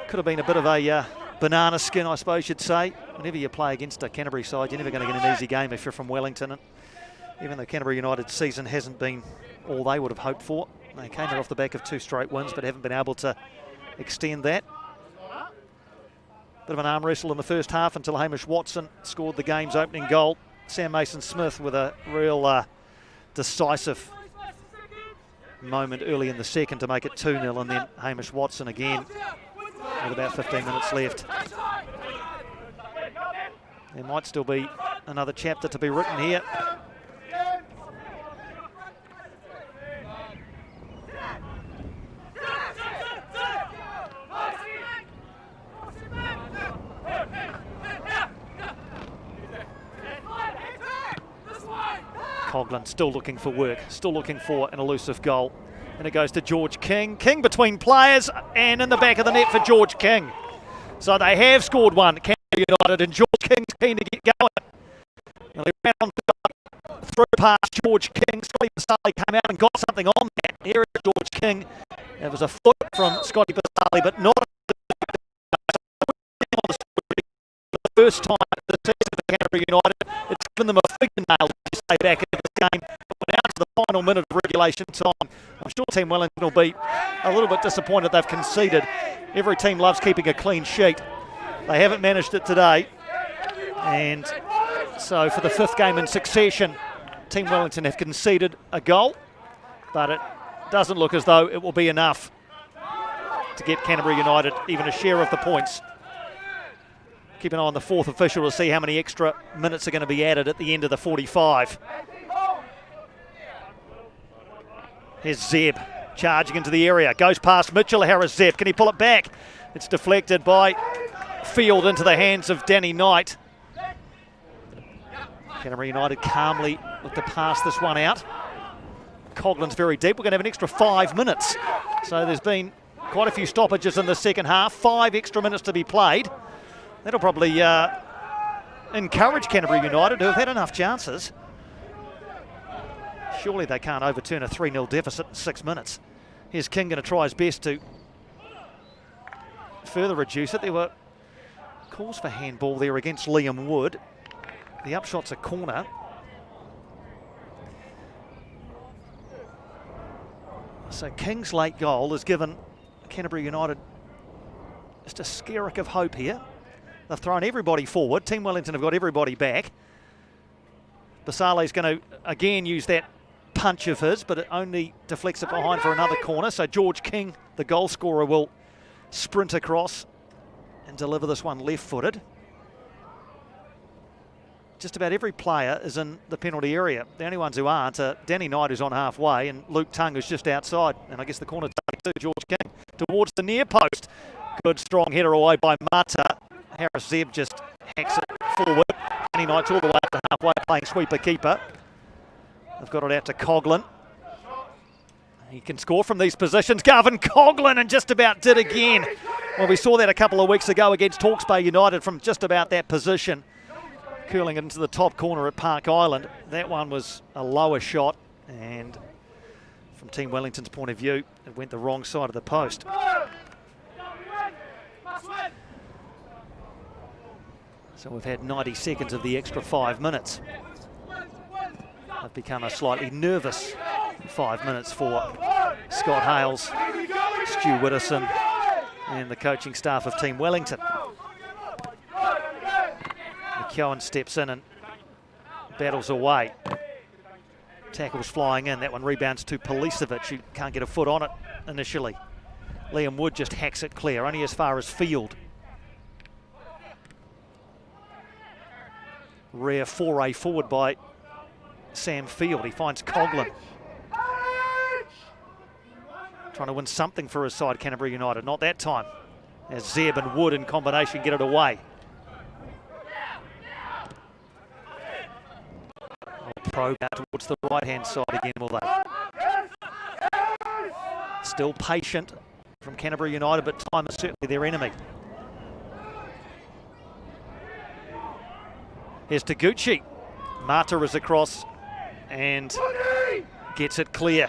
Could have been a bit of a banana skin, I suppose you'd say. Whenever you play against a Canterbury side, you're never going to get an easy game if you're from Wellington. And even though Canterbury United's season hasn't been all they would have hoped for, they came off the back of 2 straight wins, but haven't been able to extend that. Bit of an arm wrestle in the first half until Hamish Watson scored the game's opening goal. Sam Mason-Smith with a real decisive moment early in the second to make it 2-0, and then Hamish Watson again with about 15 minutes left. There might still be another chapter to be written here. Coughlin still looking for work, still looking for an elusive goal. And it goes to George King. King between players and in the back of the net for George King. So they have scored one, Canterbury United, and George King's keen to get going. And they ran on through past George King. Scotty Basali came out and got something on that. Here is George King. There was a foot from Scotty Basali, but not the first time the season for Canterbury United. It's given them a fingernail to stay back in this game. We're now to the final minute of regulation time. I'm sure Team Wellington will be a little bit disappointed they've conceded. Every team loves keeping a clean sheet. They haven't managed it today. And so for the 5th game in succession, Team Wellington have conceded a goal, but it doesn't look as though it will be enough to get Canterbury United even a share of the points. Keep an eye on the 4th official to see how many extra minutes are going to be added at the end of the 45. Here's Zeb charging into the area. Goes past Mitchell. Harris Zeb. Can he pull it back? It's deflected by Field into the hands of Danny Knight. Canterbury United calmly look to pass this one out. Coughlin's very deep. We're going to have an extra 5 minutes. So there's been quite a few stoppages in the second half. 5 extra minutes to be played. That'll probably encourage Canterbury United, who have had enough chances. Surely they can't overturn a 3-0 deficit in 6 minutes. Here's King going to try his best to further reduce it. There were calls for handball there against Liam Wood. The upshot's a corner. So King's late goal has given Canterbury United just a skerrick of hope here. They've thrown everybody forward. Team Wellington have got everybody back. Basale's going to again use that punch of his, but it only deflects it behind for another corner. So George King, the goal scorer, will sprint across and deliver this one left-footed. Just about every player is in the penalty area. The only ones who aren't are Danny Knight, who's on halfway, and Luke Tung, who's just outside. And I guess the corner take to George King towards the near post. Good strong header away by Mata. Harris Zeb just hacks it forward. Danny Knight's all the way up to halfway playing sweeper-keeper. They've got it out to Coughlin. He can score from these positions. Garvin Coughlin, and just about did again. Well, we saw that a couple of weeks ago against Hawke's Bay United from just about that position. Curling it into the top corner at Park Island. That one was a lower shot, and from Team Wellington's point of view, it went the wrong side of the post. So we've had 90 seconds of the extra 5 minutes. They've become a slightly nervous 5 minutes for Scott Hales, Stu Widdowson, and the coaching staff of Team Wellington. McKeown steps in and battles away. Tackles flying in. That one rebounds to Policevic, who can't get a foot on it initially. Liam Wood just hacks it clear, only as far as Field. Rare foray forward by Sam Field. He finds Coughlin. Trying to win something for his side, Canterbury United. Not that time, as Zeb and Wood in combination get it away. Probe out towards the right-hand side again, will they? Still patient from Canterbury United, but time is certainly their enemy. Here's Taguchi. Mata is across and gets it clear.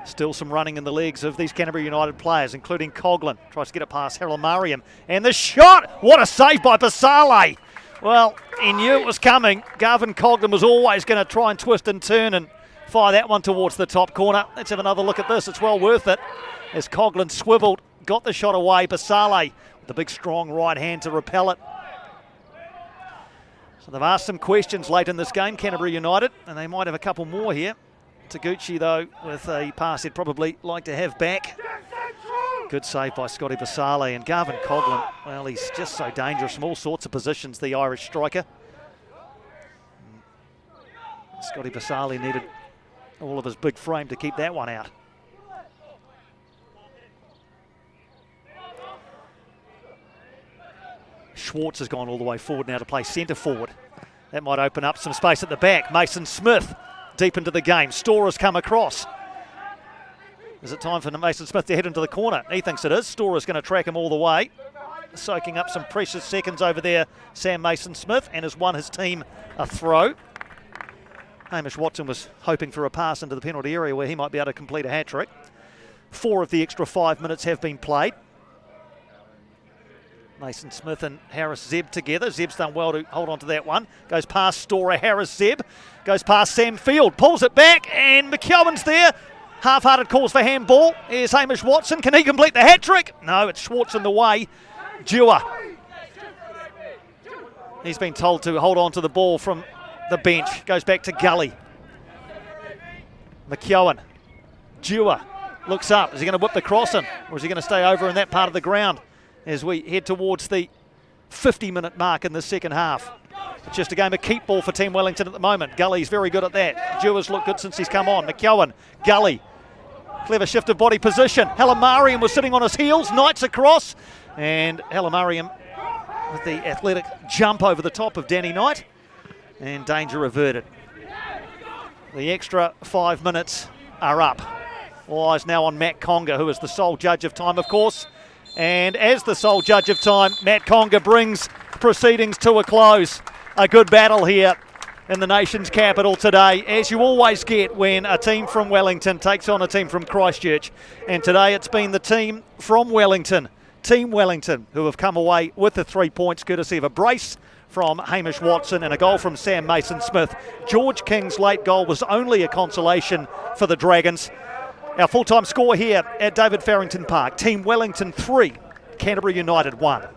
Still some running in the legs of these Canterbury United players, including Coughlin. Tries to get it past Haramariam. And the shot! What a save by Basale! Well, he knew it was coming. Garvin Coughlin was always going to try and twist and turn and fire that one towards the top corner. Let's have another look at this. It's well worth it. As Coughlin swiveled, got the shot away. Basale with the big strong right hand to repel it. So they've asked some questions late in this game, Canterbury United, and they might have a couple more here. Taguchi, though, with a pass he'd probably like to have back. Good save by Scotty Basale. And Garvin Coughlin, well, he's just so dangerous from all sorts of positions, the Irish striker. Scotty Basale needed all of his big frame to keep that one out. Schwartz has gone all the way forward now to play centre forward. That might open up some space at the back. Mason Smith deep into the game. Storer's come across. Is it time for Mason Smith to head into the corner? He thinks it is. Storer's going to track him all the way. Soaking up some precious seconds over there, Sam Mason-Smith, and has won his team a throw. Hamish Watson was hoping for a pass into the penalty area where he might be able to complete a hat-trick. 4 of the extra 5 minutes have been played. Mason Smith and Harris Zeb together. Zeb's done well to hold on to that one. Goes past Storer, Harris Zeb. Goes past Sam Field. Pulls it back and McKeown's there. Half-hearted calls for handball. Here's Hamish Watson. Can he complete the hat-trick? No, it's Schwartz in the way. Dewar. He's been told to hold on to the ball from the bench. Goes back to Gully. McKeown. Dewar looks up. Is he going to whip the cross in? Or is he going to stay over in that part of the ground as we head towards the 50-minute mark in the second half? It's just a game of keep ball for Team Wellington at the moment. Gully's very good at that. Dewar's looked good since he's come on. McKeown. Gully. Clever shift of body position. Haramariam was sitting on his heels. Knights across. And Haramariam with the athletic jump over the top of Danny Knight. And danger averted. The extra 5 minutes are up. All eyes now on Matt Conga, who is the sole judge of time, of course. And as the sole judge of time, Matt Conga brings proceedings to a close. A good battle here in the nation's capital today, as you always get when a team from Wellington takes on a team from Christchurch. And today it's been the team from Wellington, Team Wellington, who have come away with the 3 points courtesy of a brace from Hamish Watson and a goal from Sam Mason-Smith. George King's late goal was only a consolation for the Dragons. Our full-time score here at David Farrington Park, Team Wellington 3, Canterbury United 1.